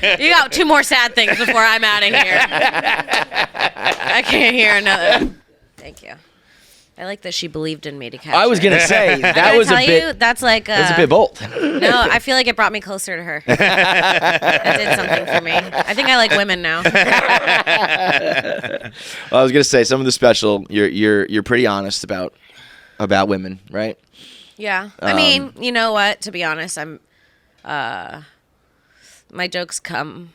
You got 2 more sad things before I'm out of here. I can't hear another. Thank you. I like that she believed in me to catch I was going to say, that was a bit... That's like... That's a bit bold. No, I feel like it brought me closer to her. That did something for me. I think I like women now. I was going to say, some of the special, you're pretty honest about women, right? Yeah. I mean, you know what? To be honest, I'm... my jokes stem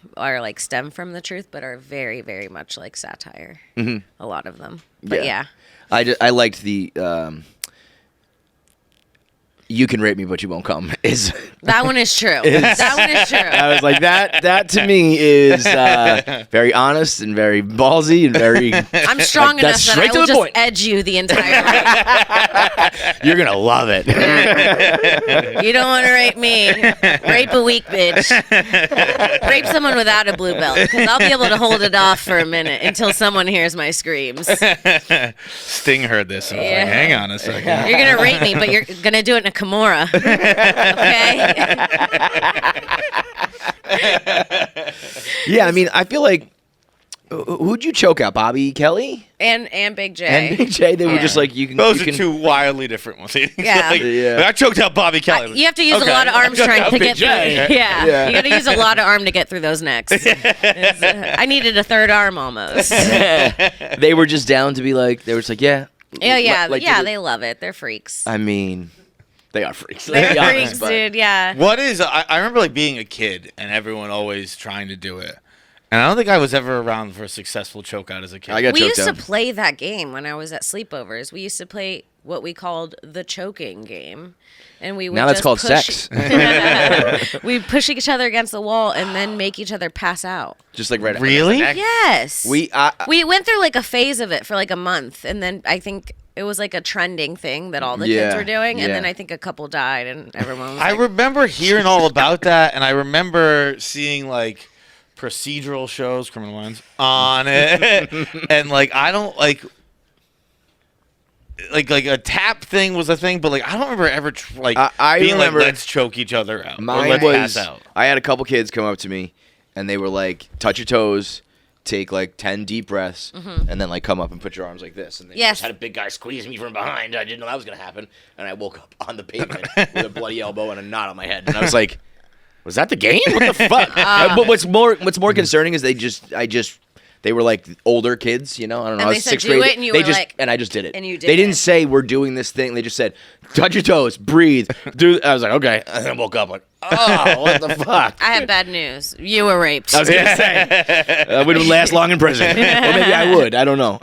from the truth, but are very, very much like satire. Mm-hmm. A lot of them. But yeah. I liked the "you can rape me, but you won't come." That one is true. That one is true. I was like, that to me is very honest and very ballsy and very. I'm strong enough that I will just edge you the entire way. You're gonna love it. You don't want to rape me. Rape a weak bitch. Rape someone without a blue belt, because I'll be able to hold it off for a minute until someone hears my screams. Sting heard this and was like, hang on a second. You're gonna rape me, but you're gonna do it in a Kimura. Okay? Yeah, I mean, I feel like, who'd you choke out? Bobby Kelly? And Big J. And Big J, they were just like, you can... Those are 2 wildly different ones. Yeah. I choked out Bobby Kelly. You have to use a lot of arm strength to get through. Yeah. You got to use a lot of arm to get through those necks. I needed a 3rd arm almost. They were just down to be like, they were just like, yeah. They love it. They're freaks. I mean... They are freaks. They're freaks, dude, yeah. What is... I remember being a kid and everyone always trying to do it. And I don't think I was ever around for a successful chokeout as a kid. We used to play that game when I was at sleepovers. We used to play what we called the choking game. And we would now that's called sex. We push each other against the wall and then make each other pass out. Just like right after Really? Yes. We went through a phase of it for a month. And then I think... It was a trending thing that all the kids were doing, and then I think a couple died, and everyone was I remember hearing all about that, and I remember seeing procedural shows, Criminal Minds, on it, and I don't like a tap thing was a thing, but I don't remember ever being remember, let's choke each other out or let's pass out. I had a couple kids come up to me, and they were like, touch your toes. Take 10 deep breaths and then come up and put your arms like this. And they just had a big guy squeeze me from behind. I didn't know that was going to happen. And I woke up on the pavement with a bloody elbow and a knot on my head. And I was like, was that the game? What the fuck? But what's more concerning is they were older kids, I don't know. And they said, 6th grade. And I just did it. And you did They didn't say we're doing this thing. They just said, touch your toes, breathe. I was like, okay. And then I woke up oh, what the fuck? I have bad news. You were raped. I was going to say. I wouldn't last long in prison. Or maybe I would. I don't know.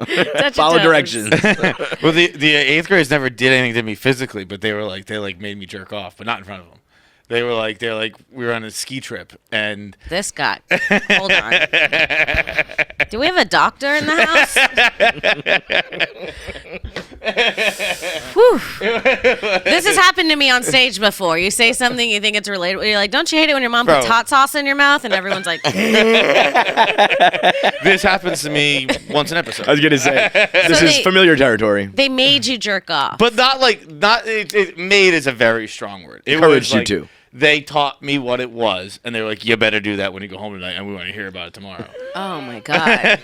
Follow directions. Well, the 8th graders never did anything to me physically, but they were they made me jerk off, but not in front of them. They were we were on a ski trip, and... This guy. Hold on. Do we have a doctor in the house? Whew. This has happened to me on stage before. You say something, you think it's relatable. You're like, don't you hate it when your mom puts hot sauce in your mouth? And everyone's like... This happens to me once an episode. I was going to say, this is familiar territory. They made you jerk off. But not made is a very strong word. It encouraged you to. They taught me what it was, and they were like, you better do that when you go home tonight, and we want to hear about it tomorrow. Oh, my God.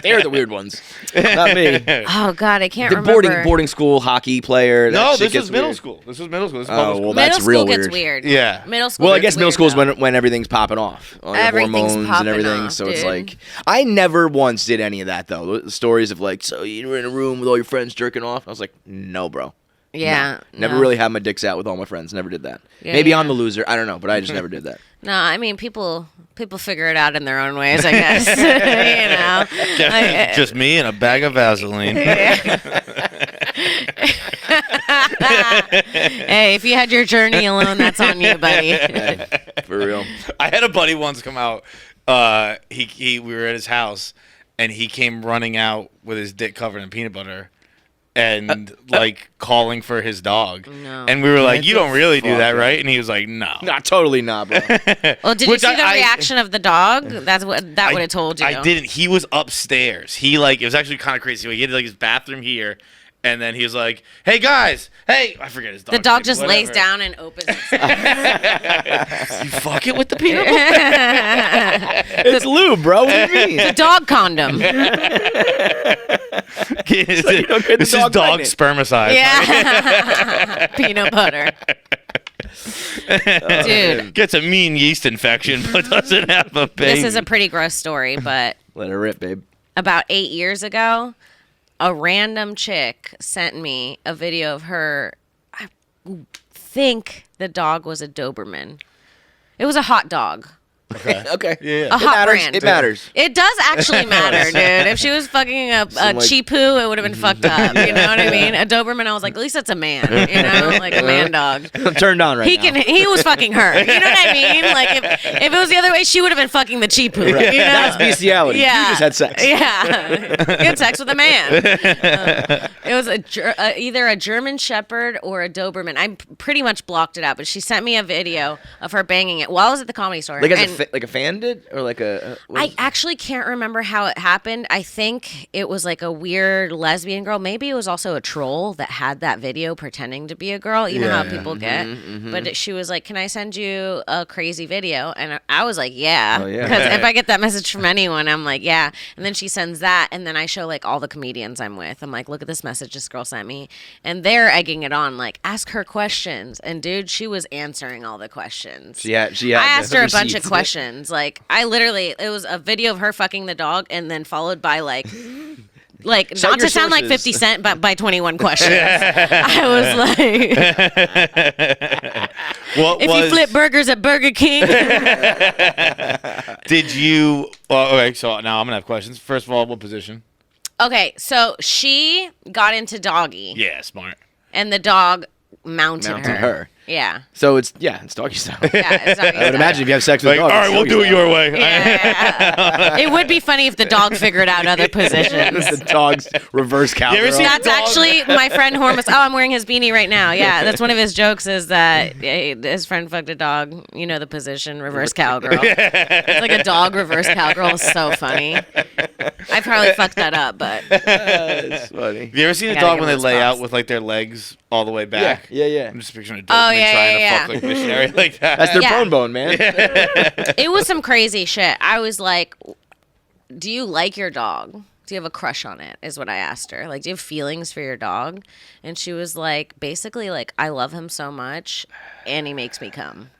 They're the weird ones. Not me. Oh, God, I can't remember. The boarding school hockey player. No, this was middle school. This was middle school. This is well, that's real weird. Middle school gets weird. Yeah. Middle school Well, I guess middle school is when everything's popping off. All everything's hormones popping and everything. off, so dude. it's I never once did any of that, though. The stories of so you were in a room with all your friends jerking off. I was like, no, bro. Yeah. No. Never really had my dicks out with all my friends. Never did that. Yeah, Maybe I'm the loser. I don't know, but I just never did that. No, I mean, people figure it out in their own ways, I guess. Just me and a bag of Vaseline. Hey, if you had your journey alone, that's on you, buddy. Yeah, for real. I had a buddy once come out. We were at his house, and he came running out with his dick covered in peanut butter. And calling for his dog. No. And we were like, you don't really do that, right? And he was like, no. Not totally not, bro. Well, did you see the reaction of the dog? That's what that would have told you. I didn't. He was upstairs. It was actually kind of crazy. He had his bathroom here, And then he was like, "Hey guys, hey!" I forget his dog. The dog name, just whatever. lays down and opens its You fuck it with the peanut butter. It's lube, bro. What do you mean? The dog condom. This is dog spermicide. Yeah. Peanut butter. Dude. Gets a mean yeast infection, but doesn't have a baby. This is a pretty gross story, but Let her rip, babe. about 8 years ago, a random chick sent me a video of her. I think the dog was a Doberman. It was a hot dog. Okay. Yeah. A hot matters. brand. It matters. It does actually matter, dude. If she was fucking a cheapoo, it would have been fucked up. You know what I mean? A Doberman, I was like, at least that's a man. You know, like a man dog. I'm turned on right now. He was fucking her. You know what I mean? Like if it was the other way, she would have been fucking the cheapoo. You know? That's bestiality. Yeah. You just had sex. Yeah. You had sex with a man. It was either a German Shepherd or a Doberman. I pretty much blocked it out, but she sent me a video of her banging it while I was at the Comedy Store. Like And like a fan did, or like a. I actually can't remember how it happened. I think it was like a weird lesbian girl. Maybe it was also a troll that had that video pretending to be a girl. You know how people get. But she was like, "Can I send you a crazy video?" And I was like, "Yeah," because if I get that message from anyone, I'm like, "Yeah." And then she sends that, and then I show like all the comedians I'm with. I'm like, "Look at this message this girl sent me," and they're egging it on, like, "Ask her questions." And dude, she was answering all the questions. She had I asked her a bunch of receipts. questions. Like, I literally, it was a video of her fucking the dog, and then followed by like not your to sound like sources. 50 Cent, but by 21 questions. I was like, if you flip burgers at Burger King. Did you? Okay, so now I'm gonna have questions. First of all, what position? Okay, so she got into doggy, Yeah, smart. and the dog mounted her. Yeah. So it's doggy style. Yeah, it's doggy I would imagine if you have sex with Like, a all dog. right, we'll do it your way. Yeah. It would be funny if the dog figured out other positions. The dog's reverse cowgirl. ever seen That's dog? actually my friend Hormus. Oh, I'm wearing his beanie right now. Yeah, that's one of his jokes is that his friend fucked a dog. You know the position, reverse cowgirl. It's like a dog reverse cowgirl. Is so funny. I probably fucked that up, but That's funny. Have you ever seen a gotta dog give when they those lay props. out with like their legs all the way back? Yeah. I'm just picturing a Oh, Doberman yeah, trying yeah, to fuck like a missionary like that. That's their Yeah. bone bone, man. it was some crazy shit. I was like, "Do you like your dog? Do you have a crush on it?" Is what I asked her. Like, do you have feelings for your dog? And she was like, basically, like, I love him so much, and he makes me come.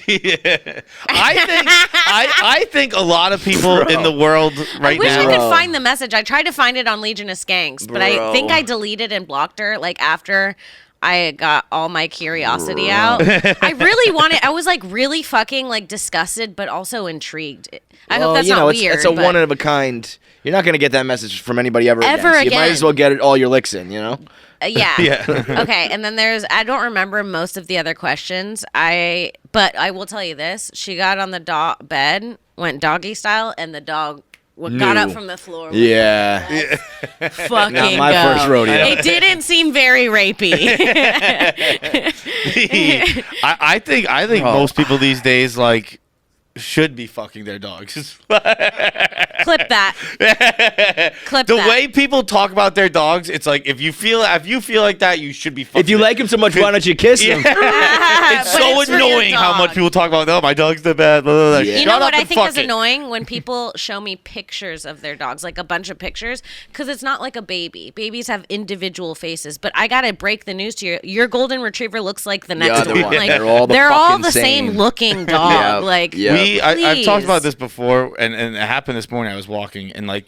Yeah. I think a lot of people in the world right I wish now. I could find the message. I tried to find it on Legion of Skanks, but I Bro. think I deleted and blocked her like after I got all my curiosity out. I really wanted. I was like really fucking like disgusted, but also intrigued. I hope that's not weird. It's a but one of a kind. You're not gonna get that message from anybody ever Ever again. So you might again. as well get it all your licks in. You know. Yeah. Yeah. Okay, and then I don't remember most of the other questions. But I will tell you this: she got on the bed, went doggy style, and the dog got up from the floor. Went, Yeah. fucking Not my go. first rodeo. It didn't seem very rapey. I think Bro. most people these days like should be fucking their dogs. Clip that. Clip The that. way people talk about their dogs, it's like if you feel like that, you should be fucking. If you like him so much, why don't you kiss him? It's But so it's for your annoying how dog. much people talk about. Oh, my dog's the bad. Blah, blah, blah. Yeah. You Shut know up what I and think fuck is it. annoying when people show me pictures of their dogs, like a bunch of pictures, because it's not like a baby. Babies have individual faces, but I gotta break the news to you. Your golden retriever looks like the next other one. one. Like, They're all the they're all fucking the same same. looking dog. Yeah. Like, Yeah. I've talked about please. this before, and it happened this morning. I was walking, and like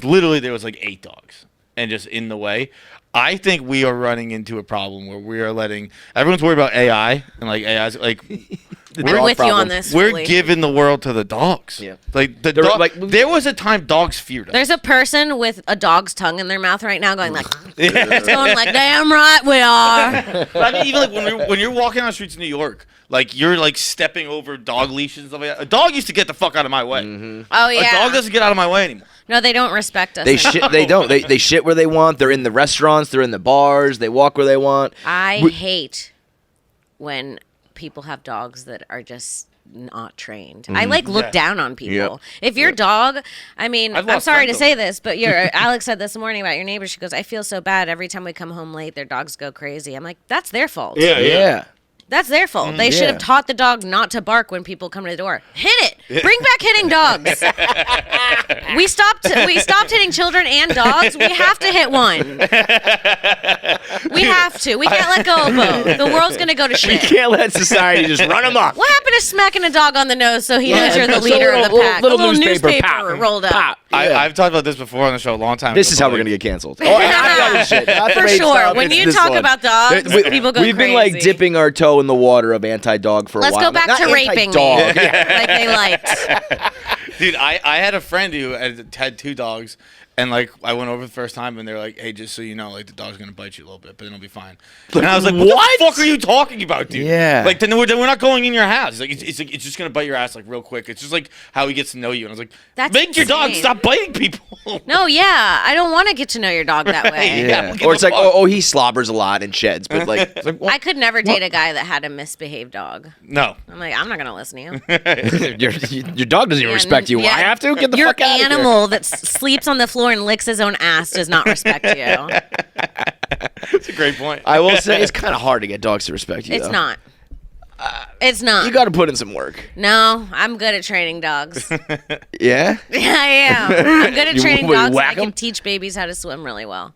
literally there was like 8 dogs, and just in the way. I think we are running into a problem where we are letting everyone's worried about AI and like AI's like I'm dog with you problem. on this. we're fully. giving the world to the dogs. Yeah. Like the They're dog, like- there was a time dogs feared us. There's a person with a dog's tongue in their mouth right now, going like, Yeah. it's going like, damn right we are. But I mean, even like when you're walking on the streets in New York, like you're like stepping over dog leashes and stuff like that. A dog used to get the fuck out of my way. Oh A yeah. dog doesn't get out of my way anymore. No, they don't respect us. They anymore. shit. They don't. They shit where they want. They're in the restaurants. They're in the bars. They walk where they want. I We- hate when people have dogs that are just not trained. I like look down on people. Yep. If your dog, I mean, I've I'm lost sorry to friends say this, but Alex said this morning about your neighbor. She goes, I feel so bad every time we come home late, their dogs go crazy. I'm like, that's their fault. Yeah. That's their fault. They should have taught the dog not to bark when people come to the door. Hit it. Bring back hitting dogs. We stopped hitting children and dogs. We have to hit one. We have to. We can't let go of both. The world's going to go to shit. We can't let society just run amok. What happened to smacking a dog on the nose so he knows you're the leader of the pack? Little a little newspaper pop, rolled up. pop. I've talked about this before on the show a long time ago. This is how we're going to get canceled. For sure. When you talk about dogs, people go crazy. We've been like dipping our toe in the water of anti-dog for a while. Let's go back to raping me. Like they liked. Dude, I had a friend who had 2 dogs, and like I went over the first time, and they're like, "Hey, just so you know, like the dog's gonna bite you a little bit, but then it'll be fine." And I was like, "What the fuck are you talking about, dude?" Yeah. Like then we're not going in your house. He's like, it's just gonna bite your ass like real quick. It's just like how he gets to know you. And I was like, That's make your dog insane. stop biting people. No, yeah, I don't want to get to know your dog that way. Yeah. Or it's like, he slobbers a lot and sheds, but like, it's like I could never date a guy that had a misbehaved dog. No. I'm like, I'm not gonna listen to you. your dog doesn't even respect you. Yeah. I have to get the Your fuck out of here. Your animal that sleeps on the floor and licks his own ass does not respect you. That's a great point. I will say it's kind of hard to get dogs to respect you. It's though. not. It's not. You got to put in some work. No, I'm good at training dogs. Yeah. Yeah, I am. I'm good at training dogs. And I whack 'em? can teach babies how to swim really well.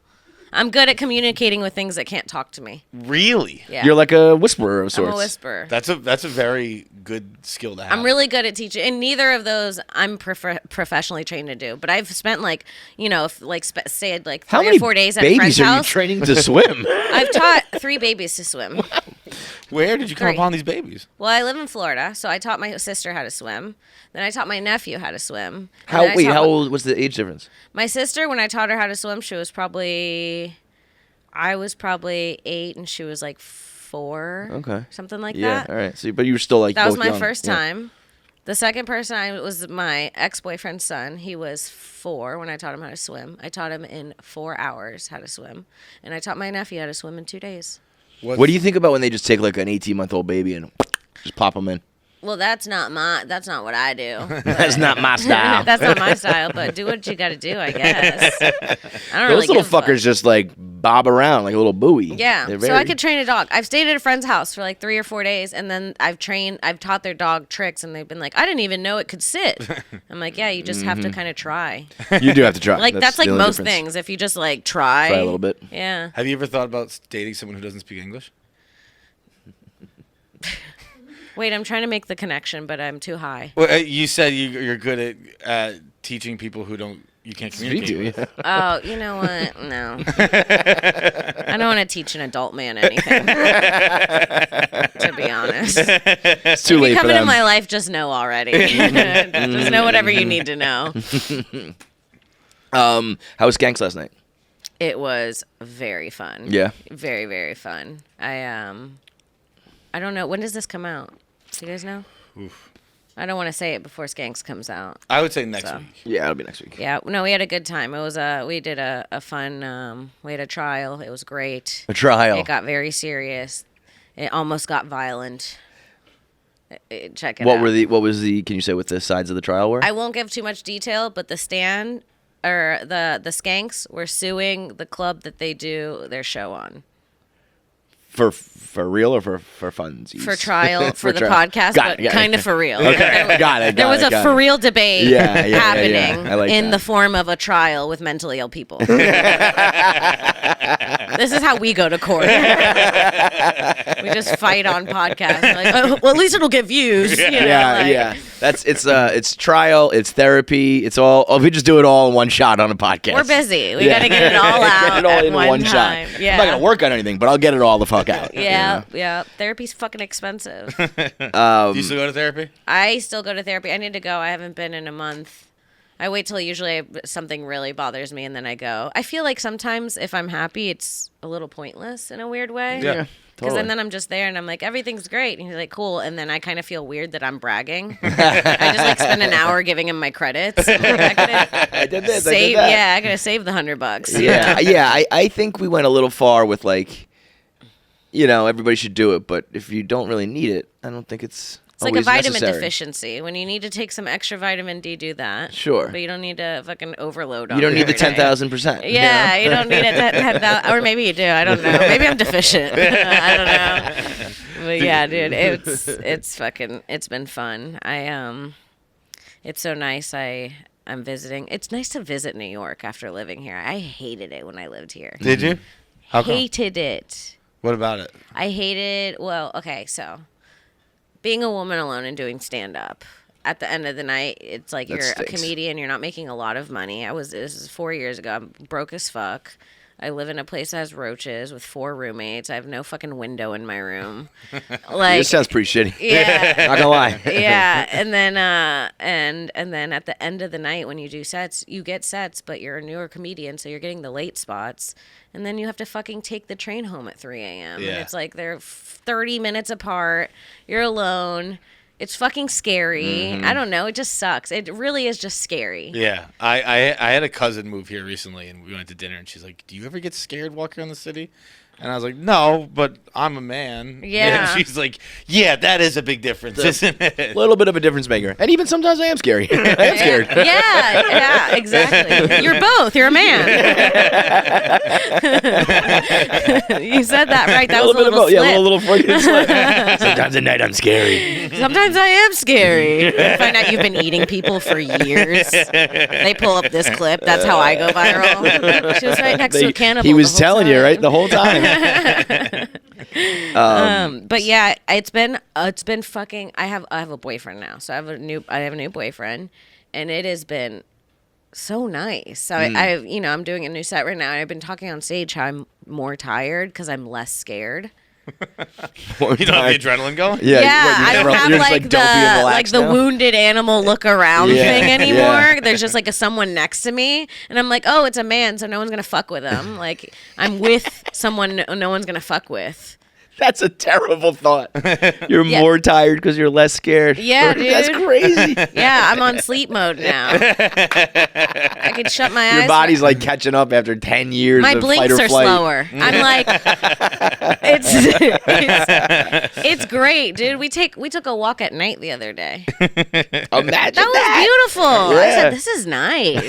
I'm good at communicating with things that can't talk to me. Really? Yeah. You're like a whisperer of sorts. I'm a whisperer. That's a very good skill to have. I'm really good at teaching, and neither of those I'm professionally trained to do. But I've spent say 3 or 4 days at a friend's babies are you house. training to swim? I've taught 3 babies to swim. Where did you come 3. upon these babies? Well, I live in Florida, so I taught my sister how to swim. Then I taught my nephew how to swim. How old was the age difference? My sister, when I taught her how to swim, I was probably 8 and she was like 4. Okay. Something like Yeah. that. All right. So, but you were still like That was both my young. first Yeah. time. The second person was my ex-boyfriend's son. He was 4 when I taught him how to swim. I taught him in 4 hours how to swim. And I taught my nephew how to swim in 2 days. What do you think about when they just take like an 18-month-old baby and just pop them in? Well, that's not what I do. That's not my style. That's not my style, but do what you got to do, I guess. I don't Those really little give a fuck. fuckers just like bob around like a little buoy. Yeah, They're so I could train a dog. I've stayed at a friend's house for like 3 or 4 days, and then I've taught their dog tricks, and they've been like, I didn't even know it could sit. I'm like, yeah, you just have to kind of try. You do have to try. Like that's like the only most difference. things. If you just like try Try a little bit. Yeah. Have you ever thought about dating someone who doesn't speak English? Wait, I'm trying to make the connection, but I'm too high. Well, you said you're good at teaching people who you can't communicate with. Oh, you know what? No. I don't want to teach an adult man anything. To be honest. It's too If late you for come into them. my life, just know already. Just know whatever you need to know. How was Skanks last night? It was very fun. Yeah. Very, very fun. I don't know. When does this come out? Do you guys know? Oof. I don't want to say it before Skanks comes out. I would say next week. Yeah, it'll be next week. Yeah, no, we had a good time. It was we did a fun, we had a trial. It was great. A trial. It got very serious. It almost got violent. Check it What out. was the? Can you say what the sides of the trial were? I won't give too much detail, but the Skanks were suing the club that they do their show on. For real or for funsies? For trial, for the trial. podcast, Got but it, kind of for real. Okay, got it. There was a for real debate happening I like in that. the form of a trial with mentally ill people. This is how we go to court. We just fight on podcasts. Like, oh, well, at least it'll get views. You know, like- It's trial, it's therapy, it's all. Oh, we just do it all in one shot on a podcast. We're busy. We got to get it all out Get it all at in one shot. time. Yeah. I'm not gonna work on anything, but I'll get it all the fuck out. Yeah, yeah. Therapy's fucking expensive. Do you still go to therapy? I still go to therapy. I need to go. I haven't been in a month. I wait till usually something really bothers me and then I go. I feel like sometimes if I'm happy, it's a little pointless in a weird way. Yeah. Because then I'm just there and I'm like, everything's great. And he's like, cool. And then I kind of feel weird that I'm bragging. I just like spend an hour giving him my credits. I'm like, I did this. save, I did that. yeah, I gotta save the $100. Yeah. I think we went a little far with like, everybody should do it, but if you don't really need it, I don't think it's It's like a Always vitamin necessary. deficiency. When you need to take some extra vitamin D, do that. Sure. But you don't need to fucking overload on You don't it need the every day. 10,000%. Yeah, you don't need it to have that. Or maybe you do. I don't know. Maybe I'm deficient. I don't know. But yeah, dude, it's been fun. It's so nice. I'm visiting. It's nice to visit New York after living here. I hated it when I lived here. Did you? How come? Hated it. What about it? I hated. Well, okay, so being a woman alone and doing stand up. At the end of the night, it's like you're a comedian. You're not making a lot of money. This is 4 years ago. I'm broke as fuck. I live in a place that has roaches with 4 roommates. I have no fucking window in my room. Like, This sounds pretty shitty. yeah, Not gonna lie. yeah. And then and then at the end of the night when you do sets, you get sets, but you're a newer comedian, so you're getting the late spots. And then you have to fucking take the train home at 3 a.m. Yeah. And it's like they're 30 minutes apart. You're alone. It's fucking scary. I don't know. It just sucks. It really is just scary. Yeah, I had a cousin move here recently, and we went to dinner, and she's like, "Do you ever get scared walking around the city?" And I was like, "No, but I'm a man." Yeah. And she's like, "Yeah, that is a big difference, isn't A it?" little bit of a difference maker. And even sometimes I am scary. I am scared. Yeah, exactly. You're both. You're a man. You said that right. That was a little slip. Yeah, a little fucking slip. Sometimes at night I'm scary. Sometimes I am scary. You find out you've been eating people for years. They pull up this clip. That's how I go viral. She was right next to a cannibal. He was the whole telling you, time. right, the whole time. But yeah, it's been fucking. I have a boyfriend now, so I have a new boyfriend, and it has been so nice. So I'm doing a new set right now, and I've been talking on stage how I'm more tired because I'm less scared. You don't have the adrenaline going? Yeah, I don't have like the now? wounded animal look around Yeah, thing anymore. yeah. There's just like someone next to me, and I'm like, oh, it's a man, so no one's gonna fuck with him. Like I'm with someone no one's gonna fuck with. That's a terrible thought. You're more tired because you're less scared. Yeah, dude. That's crazy. Yeah, I'm on sleep mode now. I can shut my eyes. Your body's like catching up after 10 years My of blinks fight or are flight. slower. I'm like, it's great, dude. We took a walk at night the other day. Imagine That was beautiful. I Yeah. said, this is nice.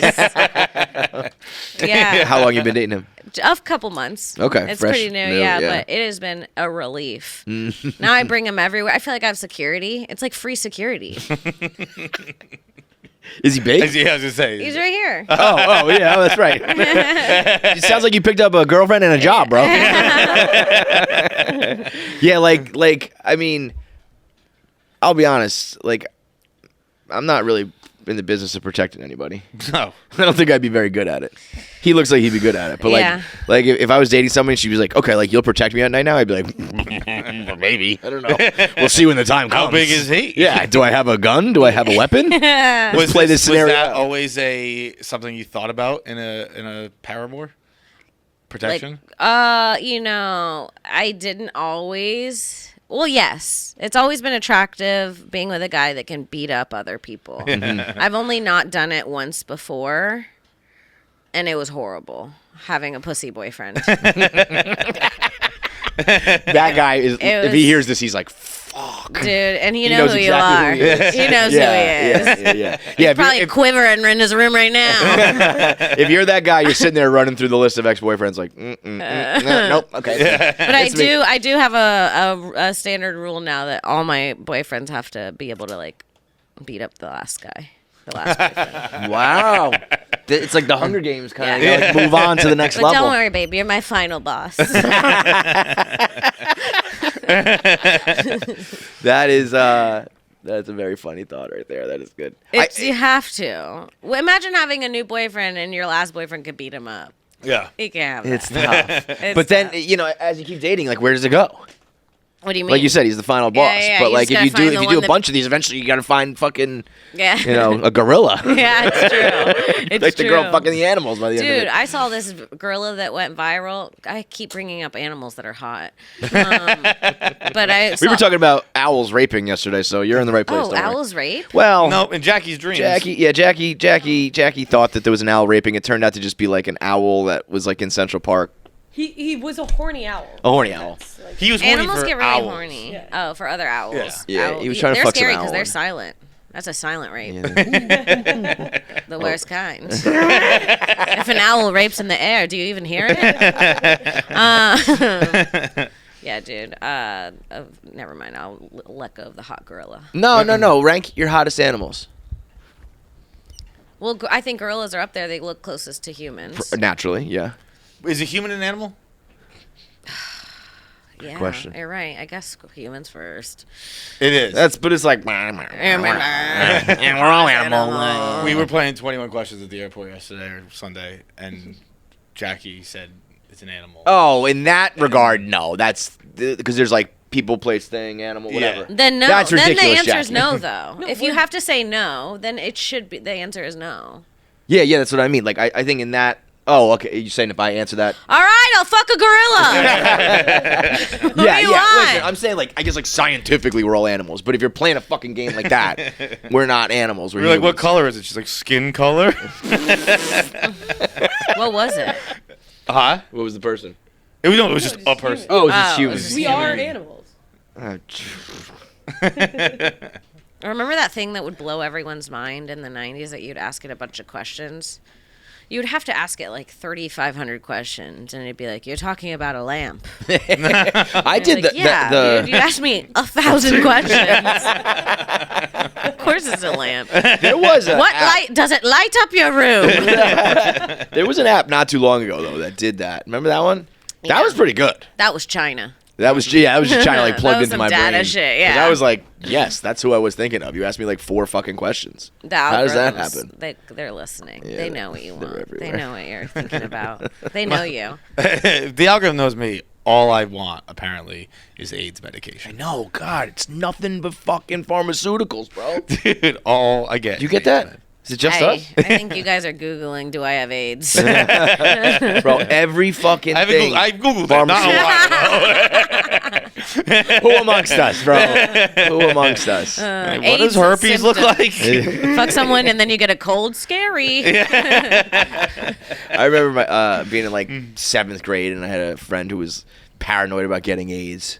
Yeah. How long you been dating him? A couple months. Okay, It's fresh, pretty new, new, yeah, yeah. but it has been a relief. Now I bring him everywhere. I feel like I have security. It's like free security. Is he big? Yeah, I was gonna say. He's right here. Oh, yeah, that's right. It sounds like you picked up a girlfriend and a job, bro. Yeah, like I mean, I'll be honest, like I'm not really in the business of protecting anybody. No. I don't think I'd be very good at it. He looks like he'd be good at it, but Yeah. like if I was dating somebody and she was like, okay, like you'll protect me at night now, I'd be like, maybe. I don't know. We'll see when the time comes. How big is he? Yeah. Do I have a gun? Do I have a weapon? Let's play this scenario. Was that always something you thought about in a paramour? Protection? I didn't always. Well, yes. It's always been attractive being with a guy that can beat up other people. I've only not done it once before, and it was horrible having a pussy boyfriend. That guy is. If he hears this, he's like, "Fuck, dude!" And you He know knows who you exactly are. who he is. He knows who he is. Yeah. He's probably quivering in his room right now. If you're that guy, you're sitting there running through the list of ex-boyfriends, like, nope, okay. But I do have a standard rule now that all my boyfriends have to be able to like beat up the last guy, the last boyfriend. Wow, it's like the Hunger Games kind of. Yeah. Like, move on to the next But level. don't worry, baby, you're my final boss. That's a very funny thought right there. That is good. You have to. Well, imagine having a new boyfriend and your last boyfriend could beat him up. Yeah. You can't have It's that. tough. It's But then, tough. as you keep dating, like, where does it go? What do you mean? Like you said, he's the final boss. yeah, But you like, just if you gotta do find the a one bunch of these, eventually you got to find fucking, Yeah. a gorilla. Yeah, it's true. It's like true. the girl fucking the animals by the end of Dude, it. I saw this gorilla that went viral. I keep bringing up animals that are hot. But We were talking about owls raping yesterday, so you're in the right place. Oh, don't worry. owls rape? Well, No, in Jackie's dreams. Jackie thought that there was an owl raping. It turned out to just be like an owl that was like in Central Park He was a horny owl. A horny owl. Like, He was horny Animals for get really owls. horny. Yeah. Oh, for other owls. Yeah, he was trying to fuck some They're scary owl because they're one. silent. That's a silent rape. Yeah. The worst kind. If an owl rapes in the air, do you even hear it? Yeah, dude. Never mind. I'll let go of the hot gorilla. No. Rank your hottest animals. Well, I think gorillas are up there. They look closest to humans. Naturally, yeah. Is a human an animal? Yeah, question. You're right. I guess humans first. It is. But it's like. And we're all animals. We were playing 21 Questions at the airport yesterday or Sunday, and Jackie said it's an animal. Oh, in that regard, no. That's because there's like people, place, thing, animal, whatever. Then no. That's Then ridiculous, the answer is Jackie. no, though. If you have to say no, then it should be. The answer is no. Yeah, that's what I mean. Like, I think in that. Oh, okay. You're saying if I answer that. All right, I'll fuck a gorilla. What do you want? Listen, I'm saying like I guess like scientifically we're all animals, but if you're playing a fucking game like that, we're not animals. We're like, what color is it? She's like, skin color. What was it? Huh? What was the person? It was just a person. Oh, it was just Oh, human. it was just we are animals. Remember that thing that would blow everyone's mind in the 90s that you'd ask it a bunch of questions? You would have to ask it like 3,500 questions, and it'd be like, "You're talking about a lamp." I did Like, dude, you asked me 1,000 questions. Of course, it's a lamp. There was a What app. light does it light up your room? There was an app not too long ago though that did that. Remember that one? That Yeah. was pretty good. That was China. That was just trying to like That plug was into some my data brain. shit, 'Cause yeah. I was like, yes, that's who I was thinking of. You asked me like 4 fucking questions. The How does that algorithms, happen? They're listening. Yeah, they know what you they're want. They everywhere. know what you're thinking about. They know you. If the algorithm knows me, all I want apparently is AIDS medication. No, God, it's nothing but fucking pharmaceuticals, bro. Dude, all I get. You get that? Is it just I us? think you guys are Googling, do I have AIDS? Bro, every fucking thing. I Googled it not a while ago. Who amongst us, bro? Who amongst us? What AIDS does herpes look symptom. like? Fuck someone and then you get a cold. Scary. I remember my being in like 7th grade, and I had a friend who was paranoid about getting AIDS.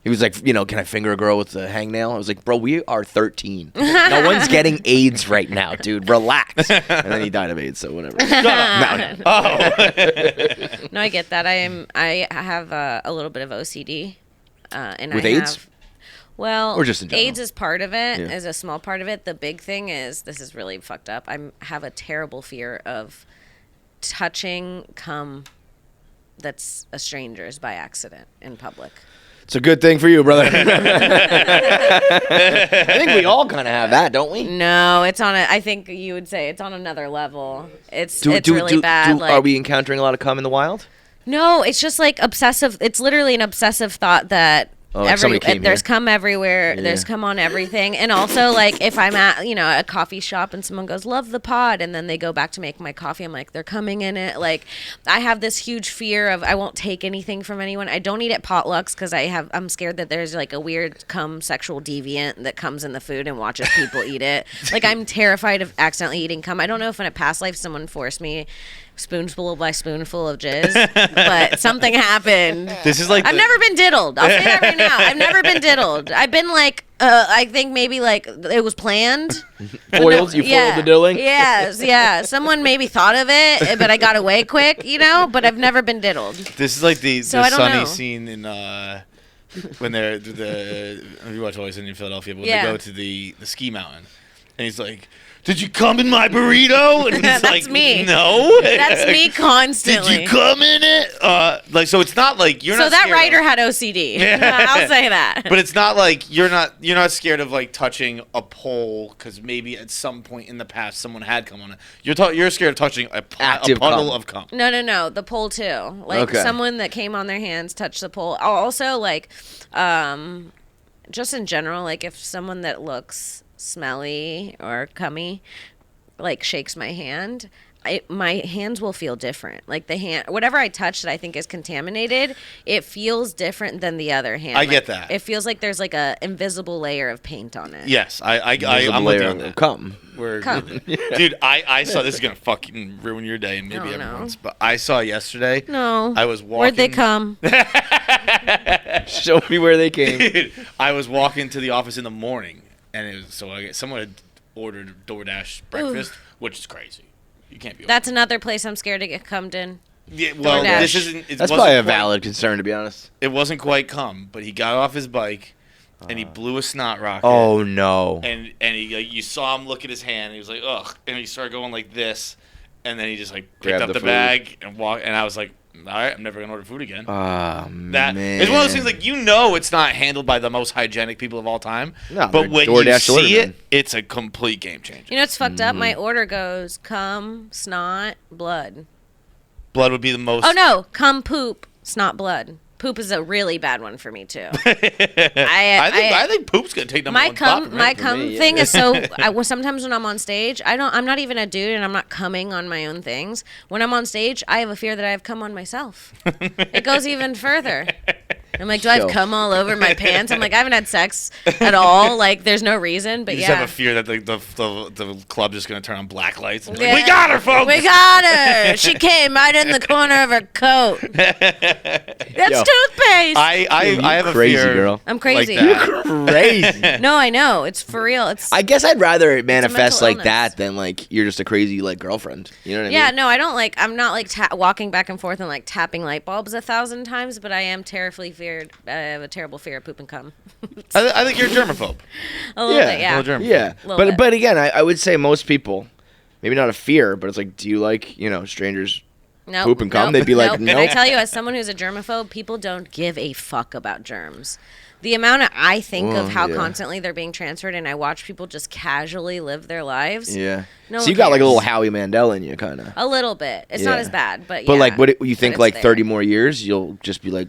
He was like, can I finger a girl with a hangnail? I was like, bro, we are 13. No one's getting AIDS right now, dude. Relax. And then he died of AIDS, so whatever. No. Oh. No, I get that. I have a little bit of OCD. And With I AIDS? Have, well, Or just in general? AIDS is part of it, Yeah. is a small part of it. The big thing is, this is really fucked up. I have a terrible fear of touching cum that's a stranger's by accident in public. It's a good thing for you, brother. I think we all kind of have that, don't we? No, it's on I think you would say it's on another level. It's really bad. Are we encountering a lot of cum in the wild? No, it's just like obsessive. It's literally an obsessive thought that like somebody came there's here. cum everywhere. Yeah. There's cum on everything. And also, like, if I'm at, a coffee shop and someone goes, "Love the pod," and then they go back to make my coffee, I'm like, they're coming in it. Like, I have this huge fear of I won't take anything from anyone. I don't eat at potlucks because I'm scared that there's like a weird cum sexual deviant that comes in the food and watches people eat it. Like, I'm terrified of accidentally eating cum. I don't know if in a past life someone forced me spoonful by spoonful of jizz, but something happened. This is like I've never been diddled. I'll say that right now. I've never been diddled. I've been like, I think maybe like it was planned. Foiled? You foiled the diddling? Yes, yeah. Someone maybe thought of it, but I got away quick, but I've never been diddled. This is like the So I don't Sunny know. scene in when they're you watch Always Sunny in Philadelphia, but when Yeah. they go to the ski mountain, and he's like, "Did you come in my burrito?" And he's That's like, me. "No." That's me constantly. Did you come in it? So it's not like you're So not. that scared writer of, had OCD. I'll say that. but it's not like you're not scared of like touching a pole because maybe at some point in the past someone had come on it. You're scared of touching a Active puddle cum. of cum. No. The pole too. Like Okay. someone that came on their hands touched the pole. Also, like, just in general, like if someone that looks smelly or cummy, like shakes my hand, my hands will feel different. Like whatever I touch that I think is contaminated, it feels different than the other hand. I get that. It feels like there's like a invisible layer of paint on it. Yes, I'm with you on that. Come. Dude, I saw this is gonna fucking ruin your day and maybe everyone's, but I saw yesterday. No. I was walking. Where'd they come? Show me where they came. Dude, I was walking to the office in the morning, and it was someone had ordered DoorDash breakfast, which is crazy. You can't be. That's another place I'm scared to get cummed in. Yeah, well, DoorDash. this isn't. That's probably a valid concern, to be honest. It wasn't quite cum, but he got off his bike, and he blew a snot rocket. Oh no! And he you saw him look at his hand, and he was like, ugh, and he started going like this, and then he just like picked Grabbed up the food. bag and walked, and I was like, all right, I'm never gonna order food again. Man. It's one of those things like it's not handled by the most hygienic people of all time. No, but when you DoorDash see delivery, it, it's a complete game changer. You know what's fucked up? My order goes cum, snot, blood. Blood would be the most. Oh no, cum, poop, snot, blood. Poop is a really bad one for me too. I think poop's gonna take number one spot for me. My cum thing is so. Sometimes when I'm on stage, I'm not even a dude, and I'm not coming on my own things. When I'm on stage, I have a fear that I have cum on myself. It goes even further. I'm like, do I have cum all over my pants? I'm like, I haven't had sex at all. Like, there's no reason. But you just have a fear that the club's just gonna turn on black lights. And yeah. We got her, folks. We got her. She came right in the corner of her coat. That's toothpaste. I have a crazy fear. Girl. I'm crazy. Like that. You're crazy. No, I know. It's for real. I guess I'd rather it manifest like illness. that than like you're just a crazy like girlfriend. You know what I mean? Yeah, no, I don't like. I'm not like walking back and forth and like tapping light bulbs 1,000 times, but I am terribly feared. I have a terrible fear of poop and cum. I think you're a germaphobe. A little bit, yeah. A little germaphobe. Yeah, bit. but again, I would say most people, maybe not a fear, but it's like, do you like strangers? Nope, poop and cum? nope, They'd be like, nope. nope. And I tell you, as someone who's a germaphobe, people don't give a fuck about germs. The amount I think of how constantly they're being transferred, and I watch people just casually live their lives. Yeah. No so one you got like a cares. little Howie Mandel in you, kind of. A little bit. It's not as bad, but yeah. But like, what you think? But Like it's 30 there. more years, you'll just be like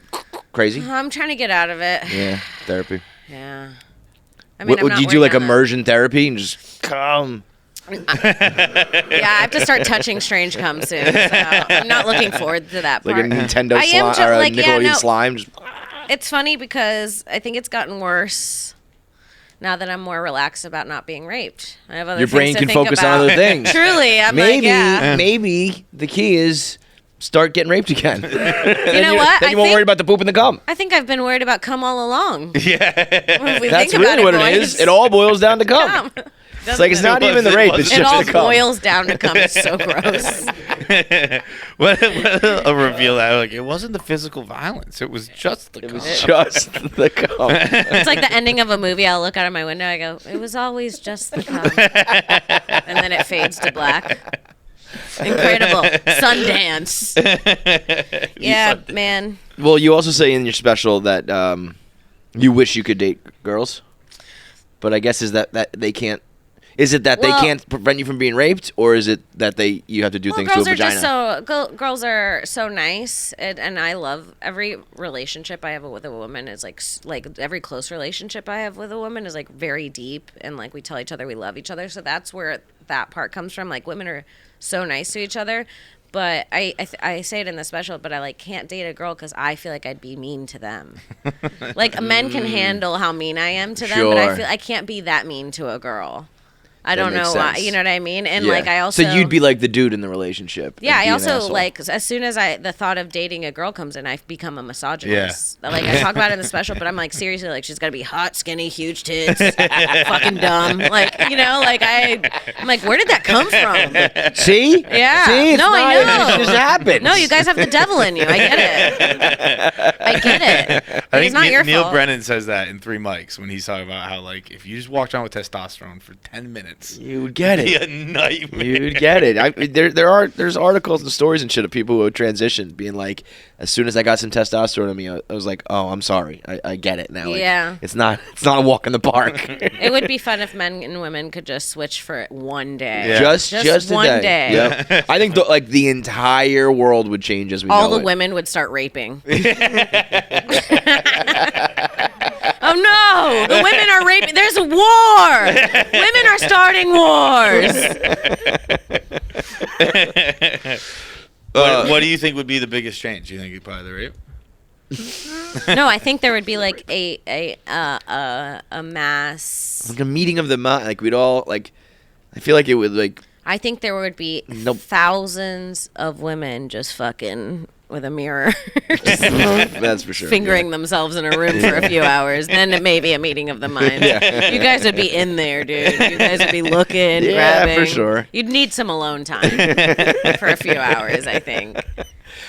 crazy. I'm trying to get out of it. Yeah, therapy. Yeah. I mean, Would you do like immersion therapy and just come? Yeah, I have to start touching strange cum soon. So I'm not looking forward to that part. Like a Nintendo I am slime or a like, yeah, Nickelodeon no. slime. Just, It's funny because I think it's gotten worse now that I'm more relaxed about not being raped. I have other your brain things to can think focus about. on other things. Truly, I'm maybe, like, yeah. maybe the key is start getting raped again. You know what? Then you won't worry about the poop and the cum. I think I've been worried about cum all along. Yeah. If we That's think about really what boys. it is. It all boils down to cum. Cum. It's like it's not even the rape. It's It just all the cum. boils down to cum. It's so gross. What a reveal that like it wasn't the physical violence. It was just the cum. It was just the cum. It's like the ending of a movie. I'll look out of my window. I go, it was always just the cum. And then it fades to black. Incredible. Sundance. Yeah, man. Well, you also say in your special that you wish you could date girls, but I guess is that they can't. Is it that they can't prevent you from being raped, or is it that you have to do things to a vagina? Girls are so nice, and I love every relationship I have with a woman is like every close relationship I have with a woman is like very deep, and like we tell each other we love each other. So that's where that part comes from. Like women are so nice to each other. But I say it in the special, but I like can't date a girl because I feel like I'd be mean to them. Like men can handle how mean I am to them, but I feel I can't be that mean to a girl. I don't know why, you know what I mean? And like I also so you'd be like the dude in the relationship. Yeah, and I be an also asshole. like as soon as the thought of dating a girl comes in, I become a misogynist. Yeah. Like I talk about it in the special, but I'm like seriously, like she's got to be hot, skinny, huge tits, fucking dumb. Like like I'm like where did that come from? See? Yeah. See? It's I know. It just happens. No, you guys have the devil in you. I get it. I get it. I think It's not your Neil fault. Brennan says that in 3 Mics when he's talking about how like if you just walked around with testosterone for 10 minutes, you would get it. be a nightmare. You'd get it. There's articles and stories and shit of people who have transitioned, being like, as soon as I got some testosterone in me, I was like, oh, I'm sorry, I get it now. Like, Yeah. it's not a walk in the park. It would be fun if men and women could just switch for one day. Yeah. Just a one day. day. Yep. I think the entire world would change as we All know the it. women would start raping. Oh no! The women are raping. There's a war. Women are starting wars. What do you think would be the biggest change? Do you think it'd probably the rape? No, I think there would be like a mass. Like a meeting of the mind. Like we'd all like. I feel like it would like. I think there would be thousands of women just fucking with a mirror. That's for sure. Fingering themselves in a room for a few hours. Then it may be a meeting of the minds. You guys would be in there, dude. You guys would be looking, grabbing. For sure. You'd need some alone time for a few hours, I think.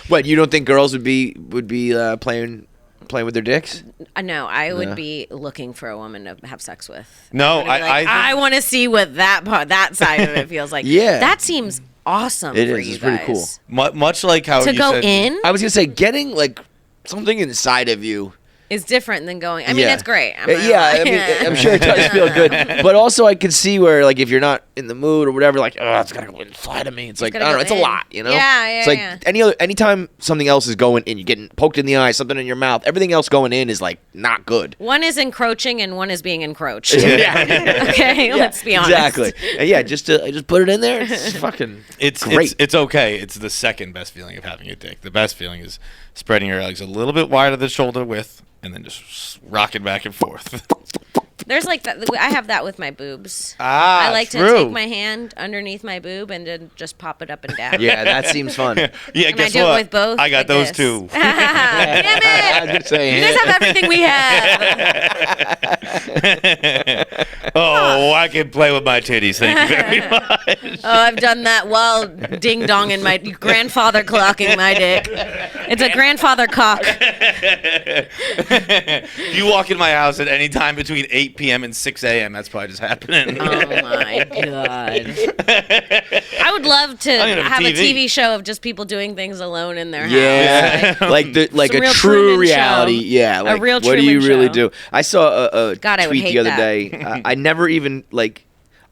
What, you don't think girls would be playing with their dicks? No, I would be looking for a woman to have sex with. No, I want to see what that side of it feels like. Yeah. That seems awesome It for is. you It's guys. pretty cool. much like how To you go said, in I was gonna say getting like something inside of you. is different than going. I mean, that's great. I'm I mean, I'm sure it does feel good, but also I can see where like if you're not in the mood or whatever, like it's gotta go inside of me. It's like I gotta don't know, go it's a in. lot, you know. Yeah, It's like anytime something else is going in, you're getting poked in the eye, something in your mouth. Everything else going in is like not good. One is encroaching and one is being encroached. Yeah. Okay, let's be honest. Exactly. And I just put it in there. It's fucking great. It's okay. It's the second best feeling of having a dick. The best feeling is spreading your legs a little bit wider than shoulder width and then just rocking back and forth. There's like that. I have that with my boobs. Ah, I like to true. take my hand underneath my boob and then just pop it up and down. Yeah, that seems fun. Yeah, And guess I do what? it with both. I got like those this. too. Damn it! Good saying. You guys have everything we have. I can play with my titties. Thank you very much. Oh, I've done that while ding-donging my grandfather clocking my dick. It's a grandfather cock. You walk in my house at any time between 8 p.m. and 6 a.m. That's probably just happening. Oh my god! I would love to don't even have have a TV. TV show of just people doing things alone in their house. Yeah, like Some a real true Truman reality. Show. Yeah, A like real what do you Truman really Show. do? I saw a God, I would tweet hate the other that. day. I never even like.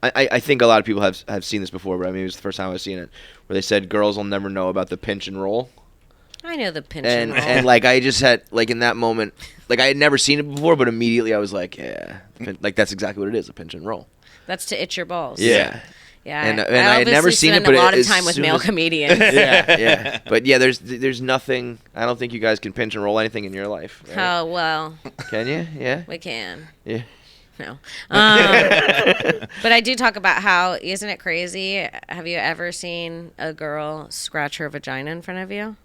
I think a lot of people have seen this before, but I mean it was the first time I've seen it, where they said girls will never know about the pinch and roll. I know the pinch and roll. And like I just had like in that moment, like I had never seen it before, but immediately I was like, yeah, like that's exactly what it is, a pinch and roll. That's to itch your balls. Yeah. Yeah, And I I had never obviously seen it, spend but a lot of as time with soon male as- comedians. Yeah. But yeah, there's nothing. I don't think you guys can pinch and roll anything in your life. Right? Oh well, Can you? Yeah. we can. Yeah. No. But I do talk about how, isn't it crazy? Have you ever seen a girl scratch her vagina in front of you?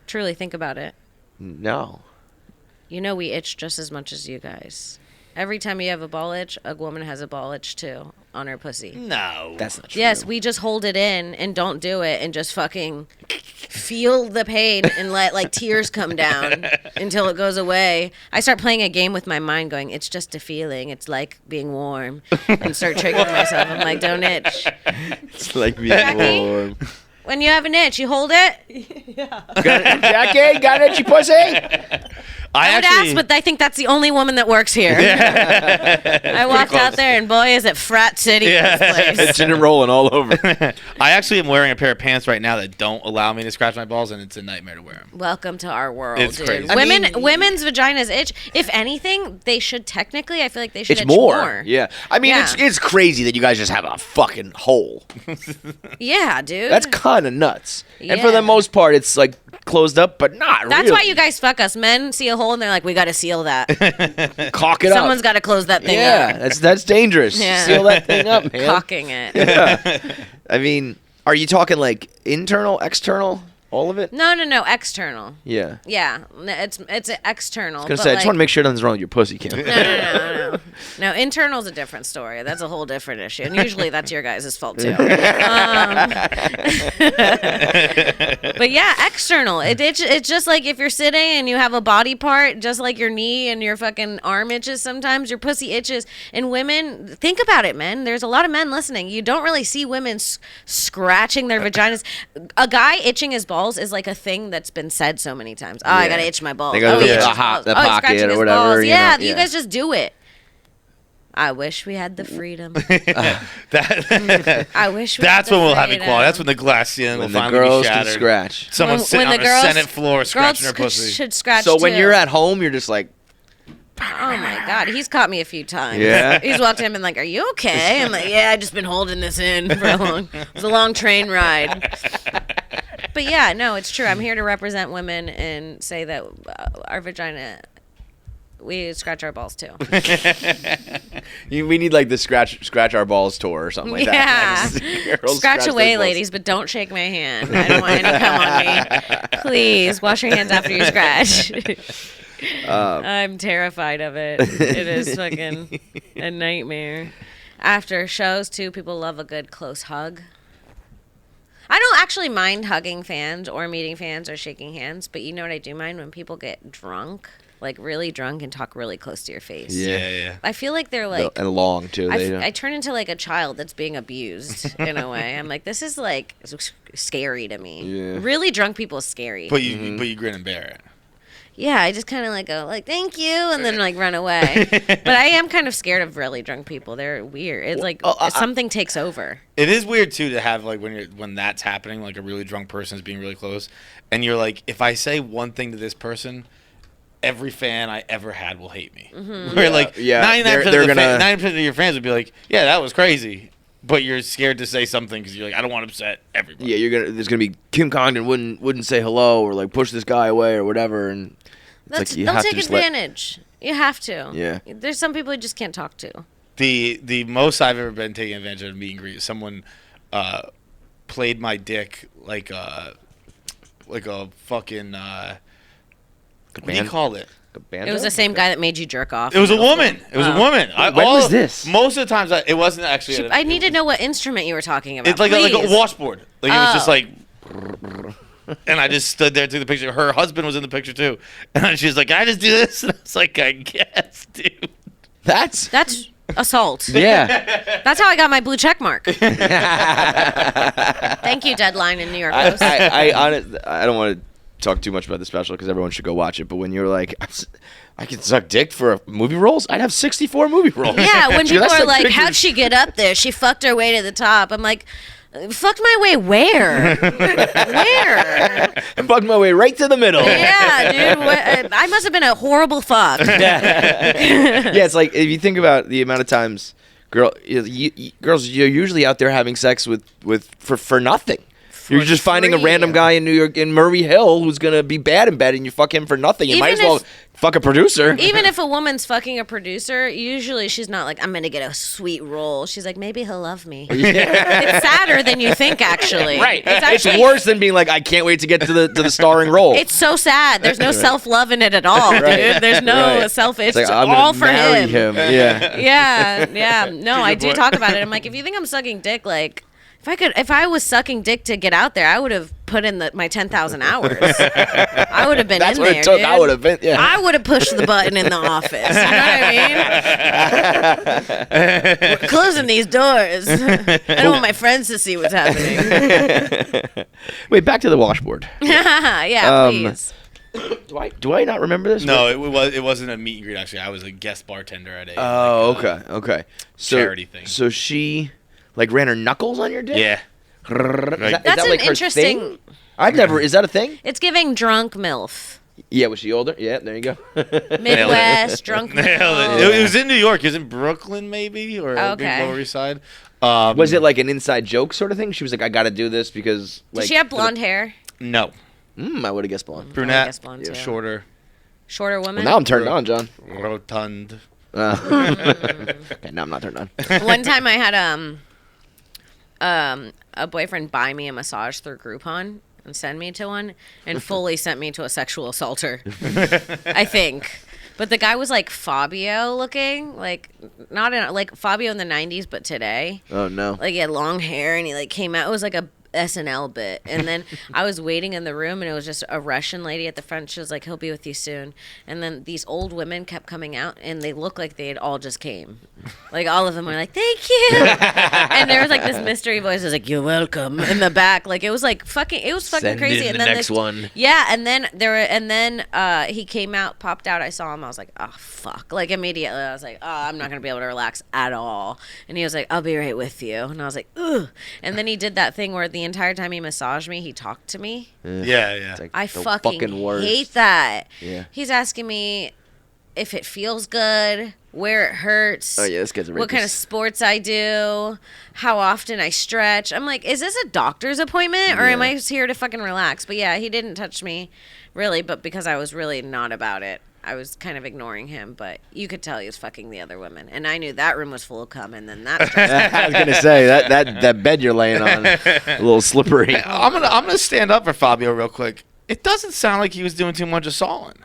Truly think about it. No. You know we itch just as much as you guys. Every time you have a ball itch, a woman has a ball itch too on her pussy. No. That's not true. Yes, we just hold it in and don't do it and just fucking feel the pain and let like tears come down until it goes away. I start playing a game with my mind going, it's just a feeling. It's like being warm. And start triggering myself. I'm like, don't itch. It's like being Jackie? warm. When you have an itch, you hold it? Jackie, got an itchy pussy? I would ask, but I think that's the only woman that works here. I walked out there, and boy, is it frat city this place. Itching and rolling all over. I actually am wearing a pair of pants right now that don't allow me to scratch my balls, and it's a nightmare to wear them. Welcome to our world, It's dude. crazy. Women's vaginas itch. If anything, they should technically. I feel like they should It's itch more. Yeah. I mean, Yeah. it's crazy that you guys just have a fucking hole. Yeah, dude. That's kind of nuts. And for Yeah. the most part, it's like closed up, but not That's really. why you guys fuck us. Men see a hole and they're like, we got to seal that. Cock it up. Someone's got to close that thing Yeah, up. that's dangerous. Yeah. Seal that thing up, man. Cocking it. Yeah. I mean, are you talking like internal, external, all of it? No, external. Yeah. Yeah, it's external. I was gonna but say, I just like- want to make sure nothing's wrong with your pussy, Kim. No. No, internal's a different story. That's a whole different issue. And usually that's your guys' fault too. But yeah, external. It's just like if you're sitting and you have a body part, just like your knee and your fucking arm itches sometimes, your pussy itches. And women, think about it, men. There's a lot of men listening. You don't really see women scratching their vaginas. A guy itching his balls is like a thing that's been said so many times. Oh, I Yeah. gotta itch my balls. They go oh, to he the itches hot- balls. the Oh, he's pocket scratching or his whatever, balls. you Yeah, know, you yeah. guys just do it. I wish we had the freedom. That, I wish we that's had the when we'll have freedom. equality. That's when the glass ceiling will When the finally girls be can shattered. scratch. Someone's sitting on the Senate floor scratching their pussy. Should scratch So when too. you're at home, you're just like, Oh my God, he's caught me a few times. Yeah? He's walked in and been like, "Are you okay?" I'm like, "Yeah, I just been holding this in for it was a long train ride." But yeah, no, it's true. I'm here to represent women and say that our vagina, we scratch our balls too. We need like the scratch our balls tour or something like that. Yeah. Scratch away, ladies, but don't shake my hand. I don't want any cum on me. Please wash your hands after you scratch. I'm terrified of it. It is fucking a nightmare. After shows too, people love a good close hug. I don't actually mind hugging fans or meeting fans or shaking hands, but you know what I do mind? When people get drunk, like really drunk and talk really close to your face. Yeah. I feel like they're like... And long, too. I turn into like a child that's being abused in a way. I'm like, this is like scary to me. Yeah. Really drunk people is scary. But you grin and bear it. Yeah, I just kind of like go like, thank you, and then like run away. But I am kind of scared of really drunk people. They're weird. It's like something takes over. It is weird too to have like when that's happening, like a really drunk person is being really close, and you're like, if I say one thing to this person, every fan I ever had will hate me. Mm-hmm. Where like 99% of your fans would be like, yeah, that was crazy. But you're scared to say something because you're like, I don't want to upset everybody. Yeah, there's gonna be Kim Congdon wouldn't say hello or like push this guy away or whatever, and They'll take advantage. You have to. Yeah. There's some people you just can't talk to. The most I've ever been taking advantage of a meet and greet, someone played my dick like a fucking what do you call it? It was the same guy that made you jerk off. It was a woman. It was a woman. When was this? Most of the times, it wasn't actually. I need to know what instrument you were talking about. It's like a washboard. Like it was just like. And I just stood there, took the picture. Her husband was in the picture too, and she was like, "Can I just do this?" And I was like, "I guess, dude." That's assault. Yeah. That's how I got my blue check mark. Thank you, Deadline in New York Post. I don't want to talk too much about the special because everyone should go watch it. But when you're like, I could suck dick for movie roles, I'd have 64 movie roles. Yeah, when people are like, how'd she get up there? She fucked her way to the top. I'm like, fucked my way where? Where? I fucked my way right to the middle. Yeah, dude. I must have been a horrible fuck. Yeah, it's like if you think about the amount of times girls, you're usually out there having sex for nothing. You're just finding a random guy in New York, in Murray Hill, who's going to be bad in bed, and you fuck him for nothing. You might as well fuck a producer. Even if a woman's fucking a producer, usually she's not like, I'm going to get a sweet role. She's like, maybe he'll love me. Yeah. It's sadder than you think, actually. Right. It's worse than being like, I can't wait to get to the starring role. It's so sad. There's no self-love in it at all, dude. There's no self. It's like, all for him. Yeah. Yeah. No, I do talk about it. I'm like, if you think I'm sucking dick, like, if I was sucking dick to get out there, I would have put in my 10,000 hours. I would have been in there. That's what it took. Dude. I would have been. Yeah. I would have pushed the button in the office. You know what I mean? We're closing these doors. I don't want my friends to see what's happening. Wait, back to the washboard. Yeah, please. Do I not remember this? No, it wasn't a meet and greet. Actually, I was a guest bartender at a. Okay. So, charity thing. So she. Like ran her knuckles on your dick? Yeah. That's an like interesting. Thing? I've never. Is that a thing? It's giving drunk MILF. Yeah, was she older? Yeah, there you go. Midwest drunk MILF. It was in New York. It was in Brooklyn, maybe, or Lower East Side. Was it like an inside joke sort of thing? She was like, "I got to do this because." Like, did she have blonde hair? No. I would have guessed blonde. Brunette. Blonde too. Shorter woman. Well, now I'm turned on, John. Rotund. Okay, now I'm not turned on. One time I had a boyfriend buy me a massage through Groupon and send me to one and fully sent me to a sexual assaulter. I think. But the guy was like Fabio looking, like not in like Fabio in the 90s, but today. Oh no. Like he had long hair and he like came out. It was like a SNL bit. And then I was waiting in the room and it was just a Russian lady at the front. She was like, he'll be with you soon. And then these old women kept coming out and they looked like they had all just came. Like all of them were like, thank you. And there was like this mystery voice was like, you're welcome in the back. Like it was like fucking Send crazy. In and the then next one. Yeah. And then he came out, popped out. I saw him. I was like, oh fuck. Like immediately I was like, oh, I'm not going to be able to relax at all. And he was like, I'll be right with you. And I was like, ugh. And then he did that thing where the entire time he massaged me, he talked to me. Yeah. Like I fucking worst. hate that. Yeah. He's asking me, if it feels good, where it hurts. Oh yeah, this guy's a rapist. What kind of sports I do, how often I stretch. I'm like, is this a doctor's appointment or am I just here to fucking relax? But yeah, he didn't touch me really, but because I was really not about it. I was kind of ignoring him, but you could tell he was fucking the other women. And I knew that room was full of cum, and then that started. I was going to say, that bed you're laying on, a little slippery. I'm gonna stand up for Fabio real quick. It doesn't sound like he was doing too much assaulting.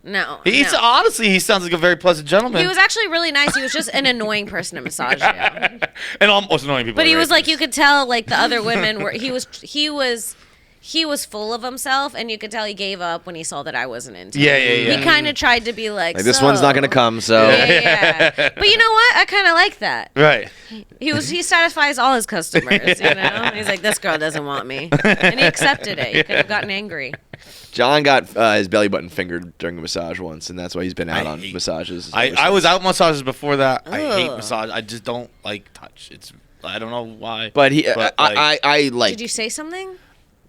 No. Honestly, he sounds like a very pleasant gentleman. He was actually really nice. He was just an annoying person to massage you. And almost annoying people. But he was like, you could tell, like, the other women were, he was full of himself, and you could tell he gave up when he saw that I wasn't into it. Yeah. He kind of tried to be like, This one's not going to come, so. Yeah. But you know what? I kind of like that. Right. He satisfies all his customers, you know? He's like, this girl doesn't want me. And he accepted it. He could have gotten angry. John got his belly button fingered during a massage once, and that's why he's been out on massages. I was out massages before that. I hate Ugh. massage. I just don't like touch. I don't know why. But I like. Did you say something?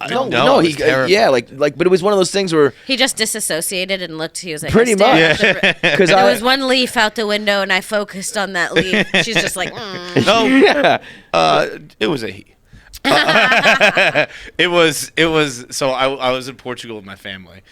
No, he but it was one of those things where He just disassociated and looked. He was like, Pretty much. Because there was one leaf out the window, and I focused on that leaf. She's just like, No. yeah. It was a he. It was. So I was in Portugal with my family,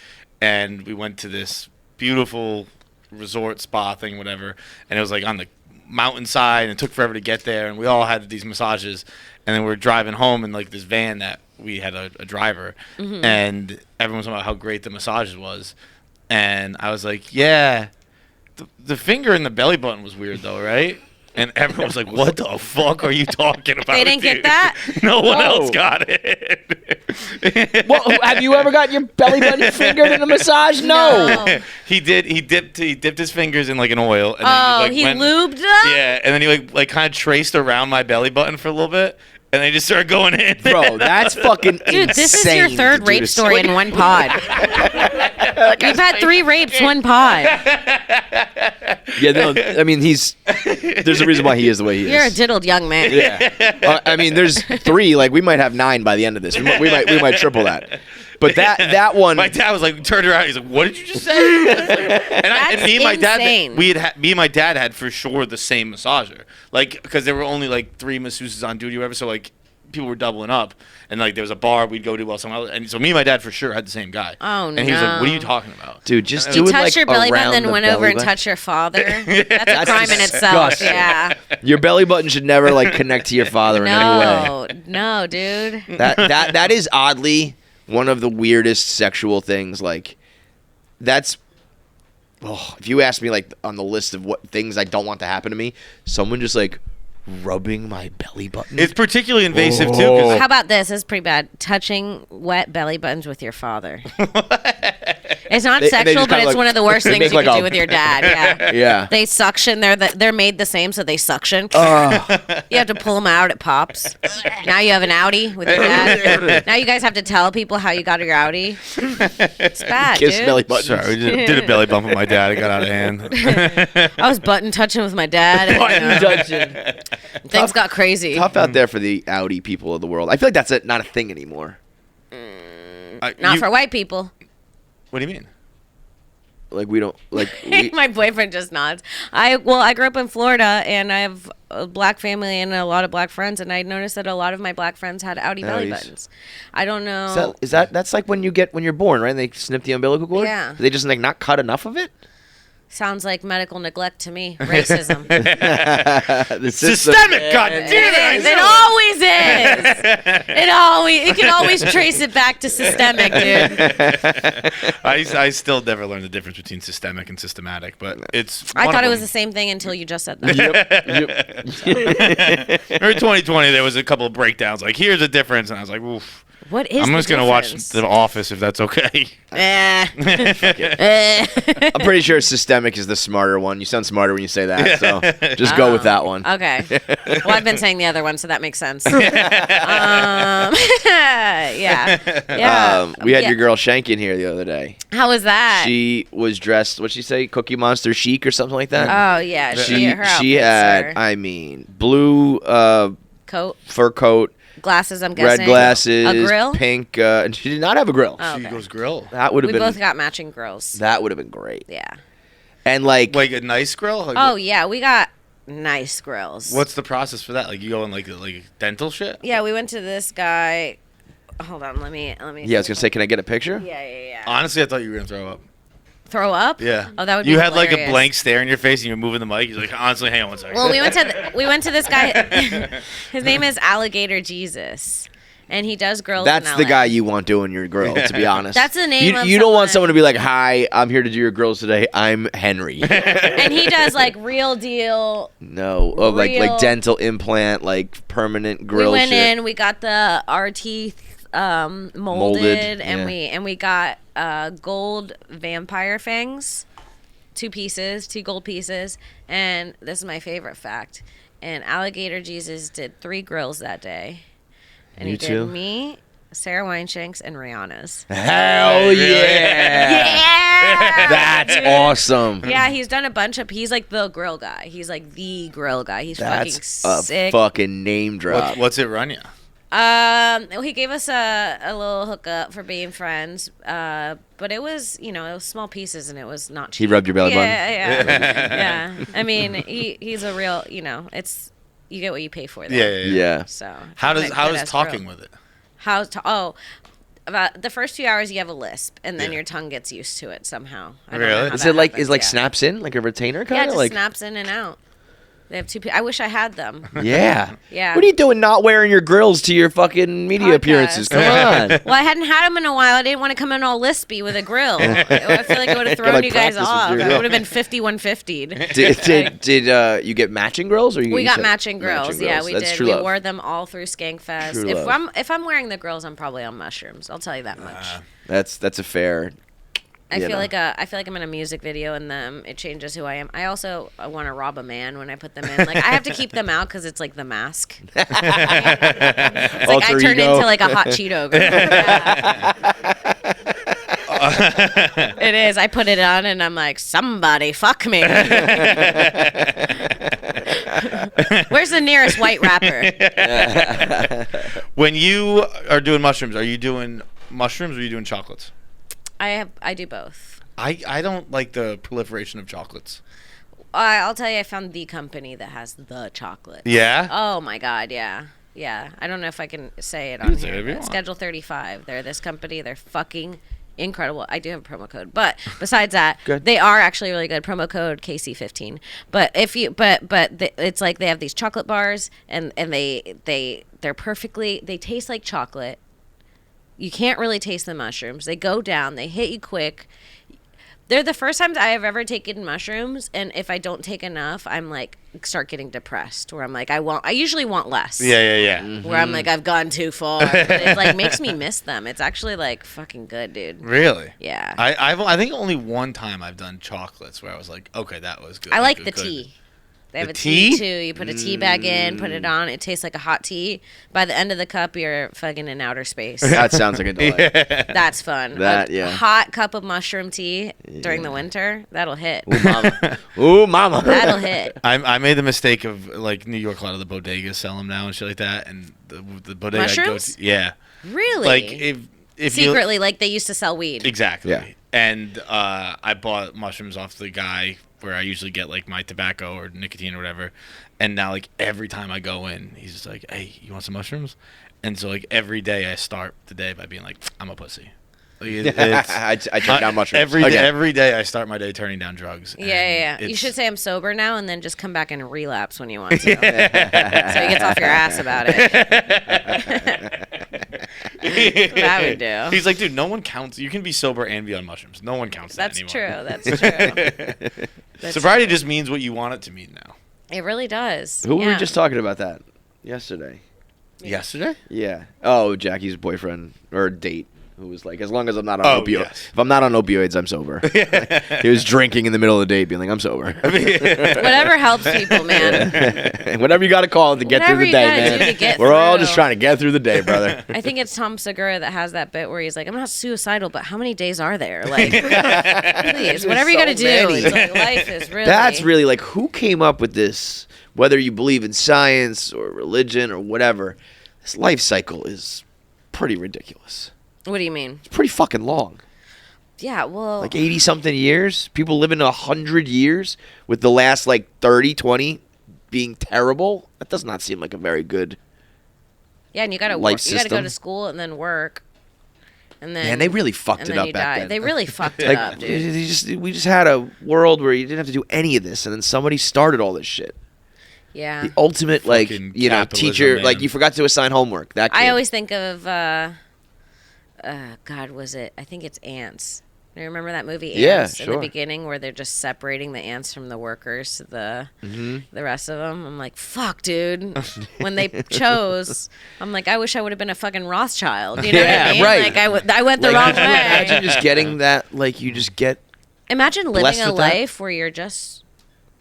and we went to this beautiful resort spa thing, whatever. And it was like on the mountainside, and it took forever to get there. And we all had these massages, and then we were driving home in like this van that we had a driver, and everyone was talking about how great the massages was, and I was like, yeah, the finger in the belly button was weird though, right? And everyone was like, what the fuck are you talking about? They didn't dude? get that? No one Whoa. else got it. Well, have you ever gotten your belly button fingered in a massage? No. He did. He dipped his fingers in like an oil. And then he went, lubed them? Yeah, and then he like kind of traced around my bely button for a little bit, and then he just started going in. Bro, that's fucking Dude, insane. this is your third rape story in one pod. You've had 3 rapes, one pod. Yeah, no, I mean, there's a reason why he is the way he is. You're a diddled young man. Yeah. I mean, there's 3. Like, we might have 9 by the end of this. We might triple that. But that one. My dad was like, turned around. He's like, "What did you just say?" and me and my dad, me and my dad had for sure the same massager. Like, because there were only like 3 masseuses on duty, or whatever. So like, people were doubling up, and like there was a bar we'd go to while someone else. And so me and my dad for sure had the same guy. Oh, and he was like, "What are you talking about, dude? Just You do it touch like your belly button, around then the went belly over and button. touched your father. That's a crime in itself. disgusting. Yeah. Your belly button should never like connect to your father in any way. No, dude. That is oddly one of the weirdest sexual things. Like, that's. Oh, if you ask me, like, on the list of what things I don't want to happen to me, someone just like rubbing my belly button. It's particularly invasive too. 'Cause How about this? This is pretty bad. Touching wet belly buttons with your father. It's not They sexual, just but kinda it's like- one of the worst they things make you like can a- do with your dad. Yeah. Yeah. They suction. They're made the same, so they suction. You have to pull them out. It pops. Now you have an outie with your dad. Now you guys have to tell people how you got your outie. It's bad, Kiss dude. belly buttons. Sorry, we did a belly bump with my dad. It got out of hand. I was button touching with my dad. Things got crazy. Tough out there for the Audi people of the world. I feel like that's not a thing anymore. Not for white people. What do you mean? Like, we don't like. My boyfriend just nods. I grew up in Florida, and I have a black family and a lot of black friends, and I noticed that a lot of my black friends had outie belly Outies. buttons. I don't know. That's like when you're born, right? They snip the umbilical cord. Yeah. They just like not cut enough of it. Sounds like medical neglect to me. Racism. The system- Systemic, goddamn it! It always is. You can always trace it back to systemic, dude. I still never learned the difference between systemic and systematic, but it's. I one thought of it was them. the same thing until you just said that. Remember 2020, there was a couple of breakdowns. Like, here's the difference, and I was like, oof. What is I'm the just gonna watch difference? The Office if that's okay. I'm pretty sure systemic is the smarter one. You sound smarter when you say that, so just go with that one. Okay. Well, I've been saying the other one, so that makes sense. Yeah. We had your girl Shank in here the other day. How was that? She was dressed, what'd she say, Cookie Monster chic or something like that? Oh, yeah. She her had, outfits are- I mean, blue coat, fur coat, glasses, I'm guessing. red glasses, A grill? pink, and she did not have a grill. Oh, She okay. goes grill. That would have We been both got matching grills. that would have been great. Yeah. And like a nice grill? Like, Oh yeah, we got nice grills. What's the process for that? Like you go in like dental shit? Yeah, we went to this guy. Hold on, let me. Yeah, I was gonna say, can I get a picture? Yeah. Honestly, I thought you were gonna throw up. Throw up? Yeah. Oh, that would be You had hilarious. like a blank stare in your face and you're moving the mic. He's like, honestly, hang on one second. Well, we went to this guy. His name is Alligator Jesus, and he does grills. That's in the LA. guy you want doing your grill, to be honest. That's the name of You don't want someone- someone to be like, "Hi, I'm here to do your grills today. I'm Henry." And he does like real deal. No, like Real- dental implant, like permanent We grill went shit. in. We got our teeth molded, and yeah. we got gold vampire fangs, 2 gold pieces, and this is my favorite fact. And Alligator Jesus did 3 grills that day, and You he too? did me, Sarah Weinshanks, and Rihanna's. Hell yeah! Yeah, That's dude. awesome. Yeah, he's done a bunch of. He's like the grill guy. He's like the grill guy. He's That's fucking a sick. fucking name drop. What's it run you? He gave us a little hookup for being friends. But it was, it was small pieces and it was not cheap. He rubbed your belly button? Yeah. Yeah. I mean, he's a real, it's you get what you pay for there. Yeah. So How does good-ass talking grill. with it? About the first few hours you have a lisp and then Yeah. your tongue gets used to it somehow. I don't know Really? how Is that it like happens, is like yeah. snaps in like a retainer Yeah, kind it of just like? snaps in and out. They have 2 I wish I had them. Yeah. Yeah. What are you doing not wearing your grills to your fucking media Podcast. appearances? Come on. Well, I hadn't had them in a while. I didn't want to come in all lispy with a grill. I feel like it would have thrown Gotta you guys practice with off. your It grill. would have been 5150'd. Did you get matching grills or you? We you got said- matching grills. Yeah, we That's did. True We love. wore them all through Skank Fest. True If love. I'm wearing the grills, I'm probably on mushrooms. I'll tell you that much. That's a fair. I you feel know. like I'm in a music video and it changes who I am. I also want to rob a man when I put them in. Like I have to keep them out because it's like the mask. It's like I Alter turn ego. into like a hot Cheeto girl. Yeah. It is. I put it on and I'm like, somebody fuck me. Where's the nearest white rapper? When you are doing mushrooms, are you doing mushrooms or are you doing chocolates? I do both. I don't like the proliferation of chocolates. I'll tell you, I found the company that has the chocolate. Yeah? Oh my God, yeah. Yeah. I don't know if I can say it You on can say here. whatever you But want. Schedule 35. They're this company. They're fucking incredible. I do have a promo code. But besides that, Good. they are actually really good. Promo code KC15. But if you it's like they have these chocolate bars and they're perfectly, they taste like chocolate. You can't really taste the mushrooms. They go down. They hit you quick. They're the first times I have ever taken mushrooms, and if I don't take enough, I'm like start getting depressed. Where I'm like, I usually want less. Yeah. Where I'm like, I've gone too far. But it like makes me miss them. It's actually like fucking good, dude. Really? Yeah. I think only one time I've done chocolates where I was like, okay, that was good. I like good, the good. tea. They have The a tea tea? too. You put a tea bag in, put it on. It tastes like a hot tea. By the end of the cup, you're fucking in outer space. That sounds like a delight. That's fun. That, A yeah. hot cup of mushroom tea during the winter, that'll hit. Ooh, mama. Ooh, mama. That'll hit. I made the mistake of like New York, a lot of the bodegas sell them now and shit like that, and the bodega I go Mushrooms? to, yeah, Really? like if Secretly, like they used to sell weed. exactly, Yeah. and I bought mushrooms off the guy where I usually get like my tobacco or nicotine or whatever, and now like every time I go in, he's just like, hey, you want some mushrooms? And so like every day I start the day by being like, I'm a pussy. Like, I turn down mushrooms. Every day I start my day turning down drugs. Yeah. and You it's- should say I'm sober now and then just come back and relapse when you want to. So he gets off your ass about it. That's what I would do. He's like, dude, no one counts. You can be sober and be on mushrooms. No one counts that That's anymore. true. That's true. That's Sobriety just means what you want it to mean now. It really does. Who were we Yeah. just talking about that yesterday? Yesterday? Yeah. Oh, Jackie's boyfriend or date, who was like, as long as I'm not on Oh, opioids. yes. If I'm not on opioids, I'm sober. He was drinking in the middle of the day, being like, I'm sober. Whatever helps people, man. Whatever you got to call it to get Whatever through the you day, gotta man. do to get We're all through. just trying to get through the day, brother. I think it's Tom Segura that has that bit where he's like, I'm not suicidal, but how many days are there? Like, please, whatever you so got to do. many. It's like life is really. That's really like, who came up with this? Whether you believe in science or religion or whatever, this life cycle is pretty ridiculous. What do you mean? It's pretty fucking long. Yeah, well, Like 80-something years? People living 100 years with the last, like, 30, 20 being terrible? That does not seem like a very good yeah, and you gotta life you gotta go system. to school and then work, and then Man, they really fucked and it then up you back die. then. They really fucked it Like, up, dude. we just had a world where you didn't have to do any of this, and then somebody started all this shit. Yeah. The ultimate, like, Fucking you know, capitalism, teacher, man. like, you forgot to assign homework. That kid. I always think of, God, was it? I think it's Ants. You remember that movie Yeah, Ants in the sure. beginning where they're just separating the ants from the workers, the rest of them? I'm like, fuck, dude. When they chose, I'm like, I wish I would have been a fucking Rothschild. You know what I mean? right. Like, I went the wrong way. Imagine just getting that, like, you just get... Imagine living blessed a with that. life where you're just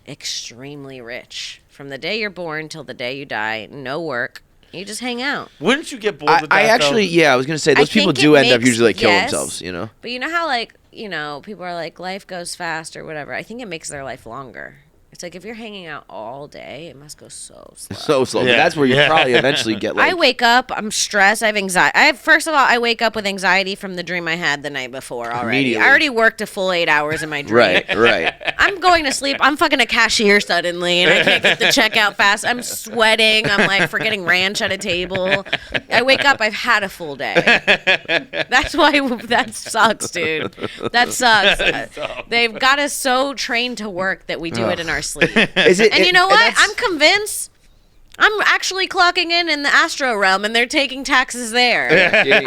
extremely rich. From the day you're born till the day you die, no work. You just hang out. Wouldn't you get bored with that? I actually, though? yeah, I was going to say, I those people think do it end up makes- usually like killing yes. themselves, you know? But you know how, like, you know, people are like, life goes fast or whatever. I think it makes their life longer. It's like if you're hanging out all day, it must go so slow. So slow. But Yeah. that's where you Yeah. probably eventually get, like... I wake up, I'm stressed, I have anxiety. First of all, I wake up with anxiety from the dream I had the night before already. Immediately. I already worked a full 8 hours in my dream. Right. I'm going to sleep. I'm fucking a cashier suddenly, and I can't get the checkout fast. I'm sweating. I'm like forgetting ranch at a table. I wake up. I've had a full day. That's why that sucks, dude. That sucks. They've got us so trained to work that we do it in our sleep. And you know what? I'm convinced. I'm actually clocking in the astro realm, and they're taking taxes there.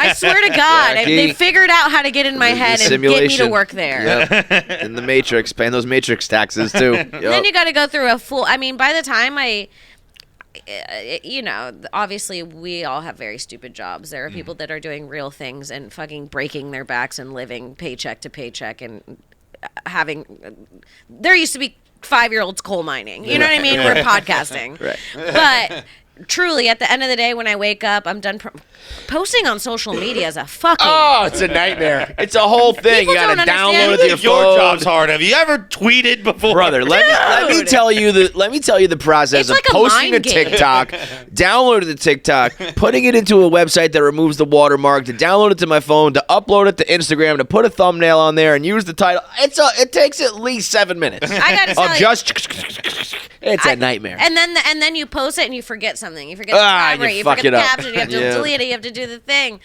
I swear to God, they figured out how to get in my head and get me to work there. Yep. In the Matrix, paying those Matrix taxes, too. Yep. And then you got to go through a full. I mean, by the time you know, obviously we all have very stupid jobs. There are people that are doing real things and fucking breaking their backs and living paycheck to paycheck and having. There used to be 5-year-olds coal mining. You know what I mean? We're podcasting. Right. But truly, at the end of the day, when I wake up, I'm done. Posting on social media is a fucking. Oh, it's a nightmare. It's a whole thing. People You got to don't download understand. it to your Your phone. job's hard. Have you ever tweeted before? Brother, let me tell you the process It's of like a posting a mind game. TikTok, downloading the TikTok, putting it into a website that removes the watermark, to download it to my phone, to upload it to Instagram, to put a thumbnail on there and use the title. It takes at least 7 minutes. I gotta tell Of you, just it's a nightmare. And then you post it and you forget something. You forget Ah, the camera, you you fuck forget it the up. caption, you have to Yeah. delete it, you have to do the thing.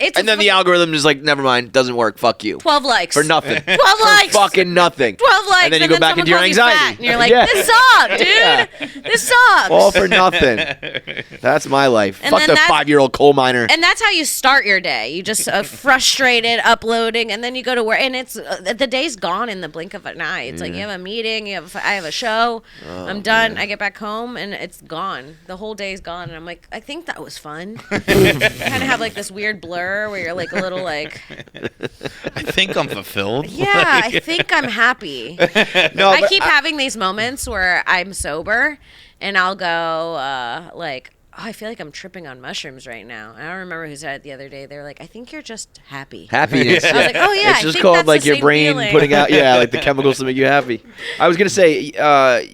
It's And then the algorithm is like, never mind, doesn't work. Fuck you. 12 likes. For nothing. 12 likes. Fucking nothing. 12 likes. And then you go back someone into your calls you anxiety. fat, and you're like, Yeah. this sucks, dude. Yeah. This sucks. All for nothing. That's my life. And Fuck then the that's- 5-year-old coal miner. And that's how you start your day. You just frustrated, uploading, and then you go to work, and it's the day's gone in the blink of an eye. It's like you have a meeting, I have a show, I'm done, I get back home, and it's gone. The whole day's gone, and I'm like, I think that was fun. Kind of have like this weird blur where you're like a little like, I think I'm fulfilled. yeah, I think I'm happy. No, I but keep having these moments where I'm sober, and I'll go like, oh, I feel like I'm tripping on mushrooms right now. I don't remember who said it the other day. They were like, I think you're just happy. happiness. I was like, oh yeah, It's I just think called that's like the your same brain feeling. putting out, like the chemicals to make you happy. I was gonna say, I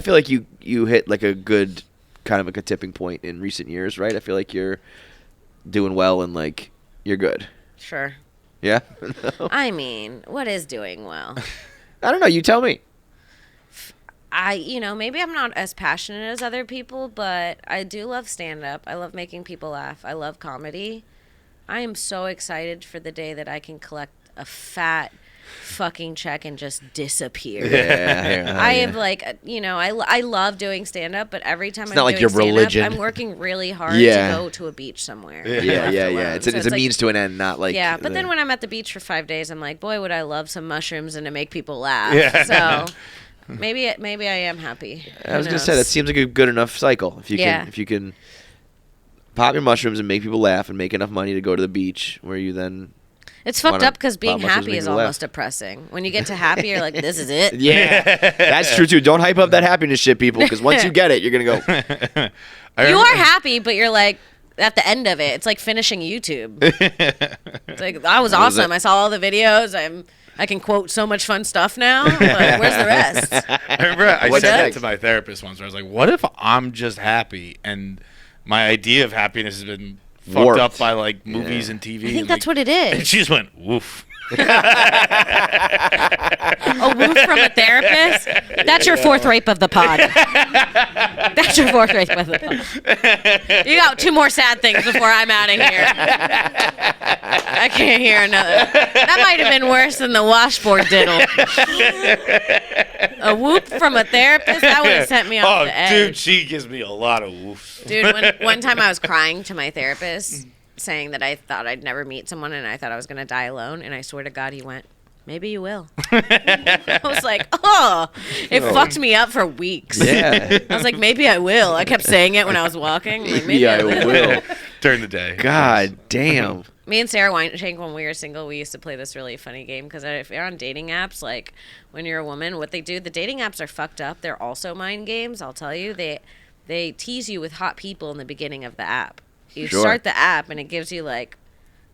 feel like you hit like a good kind of like a tipping point in recent years, right? I feel like you're doing well and like you're good. Sure. Yeah. I mean, what is doing well? I don't know. You tell me. Maybe I'm not as passionate as other people, but I do love stand-up. I love making people laugh. I love comedy. I am so excited for the day that I can collect a fat fucking check and just disappear. Yeah. I have like, I love doing stand-up, but every time I'm not like doing your stand-up, religion. I'm working really hard Yeah. to go to a beach somewhere. Yeah. Left alone. It's a like- means to an end, not like. yeah, but then when I'm at the beach for 5 days, I'm like, boy, would I love some mushrooms and to make people laugh. Yeah. So maybe I am happy. I was Who gonna say that knows? seems like a good enough cycle. If Yeah. you can pop your mushrooms and make people laugh and make enough money to go to the beach, where you then. It's fucked wanna up because being pop mushrooms happy make is people laugh. almost depressing. When you get to happy, you're like, this is it. Yeah, that's true too. Don't hype up that happiness shit, people, because once you get it, you're gonna go. You are happy, but you're like, at the end of it, it's like finishing YouTube. It's like, that was awesome. I saw all the videos. I can quote so much fun stuff now. But where's the rest? I remember I What'd said you that think? to my therapist once, where I was like, what if I'm just happy and my idea of happiness has been fucked Warped. up by like movies and TV? I think that's what it And is. she just went, woof. A woof from a therapist? That's your fourth rape of the pod. That's your fourth rape of the pod. You got 2 more sad things before I'm out of here. I can't hear another. That might have been worse than the washboard diddle. A whoop from a therapist? That would have sent me off the edge. Dude, she gives me a lot of woofs. Dude, one time I was crying to my therapist, saying that I thought I'd never meet someone and I thought I was going to die alone. And I swear to God, he went, maybe you will. I was like, it fucked me up for weeks. Yeah. I was like, maybe I will. I kept saying it when I was walking. Like, Maybe I will. During the day. God damn. Me and Sarah Weinschenk, when we were single, we used to play this really funny game because if you're on dating apps, like when you're a woman, what they do, the dating apps are fucked up. They're also mind games, I'll tell you. They tease you with hot people in the beginning of the app. You start the app and it gives you like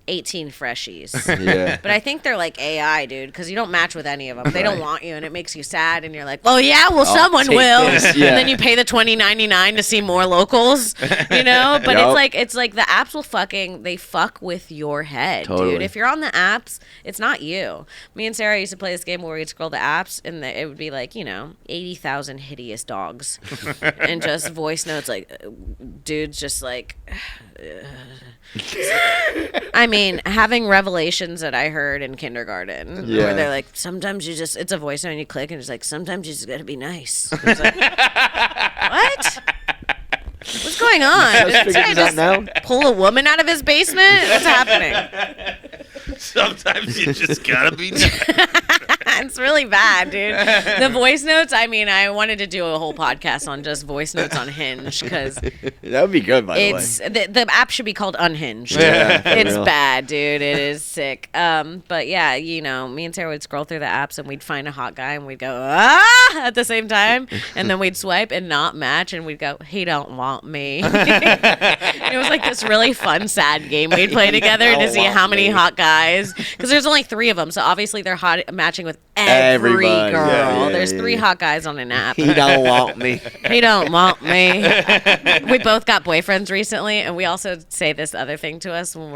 18 freshies. Yeah. But I think they're like AI, dude, because you don't match with any of them. They don't want you, and it makes you sad, and you're like, well, yeah, well, someone will. Yeah. And then you pay the $20.99 to see more locals, you know? But it's like the apps will they fuck with your head, dude. If you're on the apps, it's not you. Me and Sarah used to play this game where we'd scroll the apps, and it would be like, 80,000 hideous dogs. And just voice notes, like, dudes just like... I mean, having revelations that I heard in kindergarten where they're like, sometimes it's a voice note and you click and it's like, sometimes you just gotta be nice. It's like, what? What's going on? Did this guy just pull a woman out of his basement? What's happening? Sometimes you just gotta be nice. It's really bad, dude. The voice notes, I mean, I wanted to do a whole podcast on just voice notes on Hinge because that would be good, by the way. The app should be called Unhinged. Yeah, it's bad, dude. It is sick. But yeah, me and Sarah would scroll through the apps and we'd find a hot guy and we'd go, at the same time. And then we'd swipe and not match and we'd go, he don't want me. It was like this really fun, sad game we'd play together to see how many hot guys. Because there's only 3 of them. So obviously they're hot matching with every girl. Yeah, there's 3 hot guys on an app. He don't want me. He don't want me. We both got boyfriends recently, and we also say this other thing to us when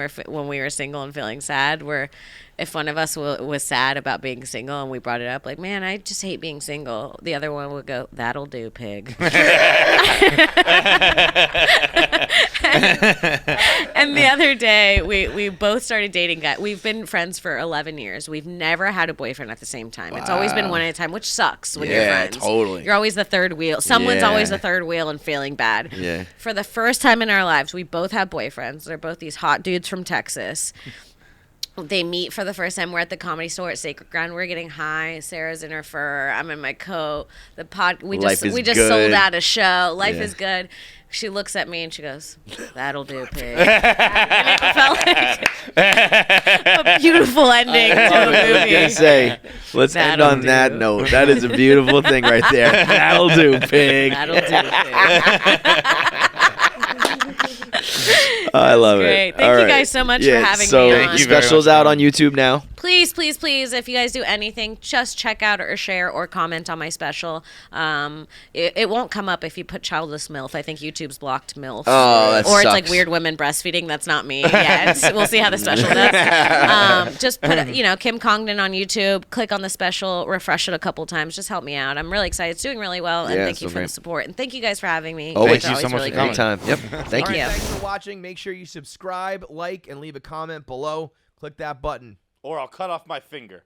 we were single and feeling sad, where if one of us was sad about being single and we brought it up, like, man, I just hate being single, the other one would go, that'll do, pig. And the other day, we both started dating guys. We've been friends for 11 years. We've never had a boyfriend at the same time. Wow. It's always been one at a time, which sucks when you're friends. Yeah, totally. You're always the third wheel. Someone's always the third wheel and feeling bad. Yeah. For the first time in our lives, we both have boyfriends. They're both these hot dudes from Texas. They meet for the first time. We're at the Comedy Store at Sacred Ground. We're getting high. Sarah's in her fur. I'm in my coat. We just sold out a show. Life is good. She looks at me and she goes, that'll do, pig. And it felt like a beautiful ending to a movie. I was going to say, let's end on that note. That is a beautiful thing right there. That'll do, pig. That'll do, pig. I love it. Thank you guys so much for having me on. So specials out on YouTube now. Please, please, please, if you guys do anything, just check out or share or comment on my special. It won't come up if you put childless MILF. I think YouTube's blocked MILF. Oh, that Or sucks. it's like weird women breastfeeding. That's not me. Yeah, we'll see how the special does. Just put, Kim Congdon on YouTube. Click on the special. Refresh it a couple times. Just help me out. I'm really excited. It's doing really well. And thank you for the support. And thank you guys for having me. Thank you so much for coming. Anytime. Yep. Thank you. Thanks for watching. Make sure you subscribe, like, and leave a comment below. Click that button. Or I'll cut off my finger.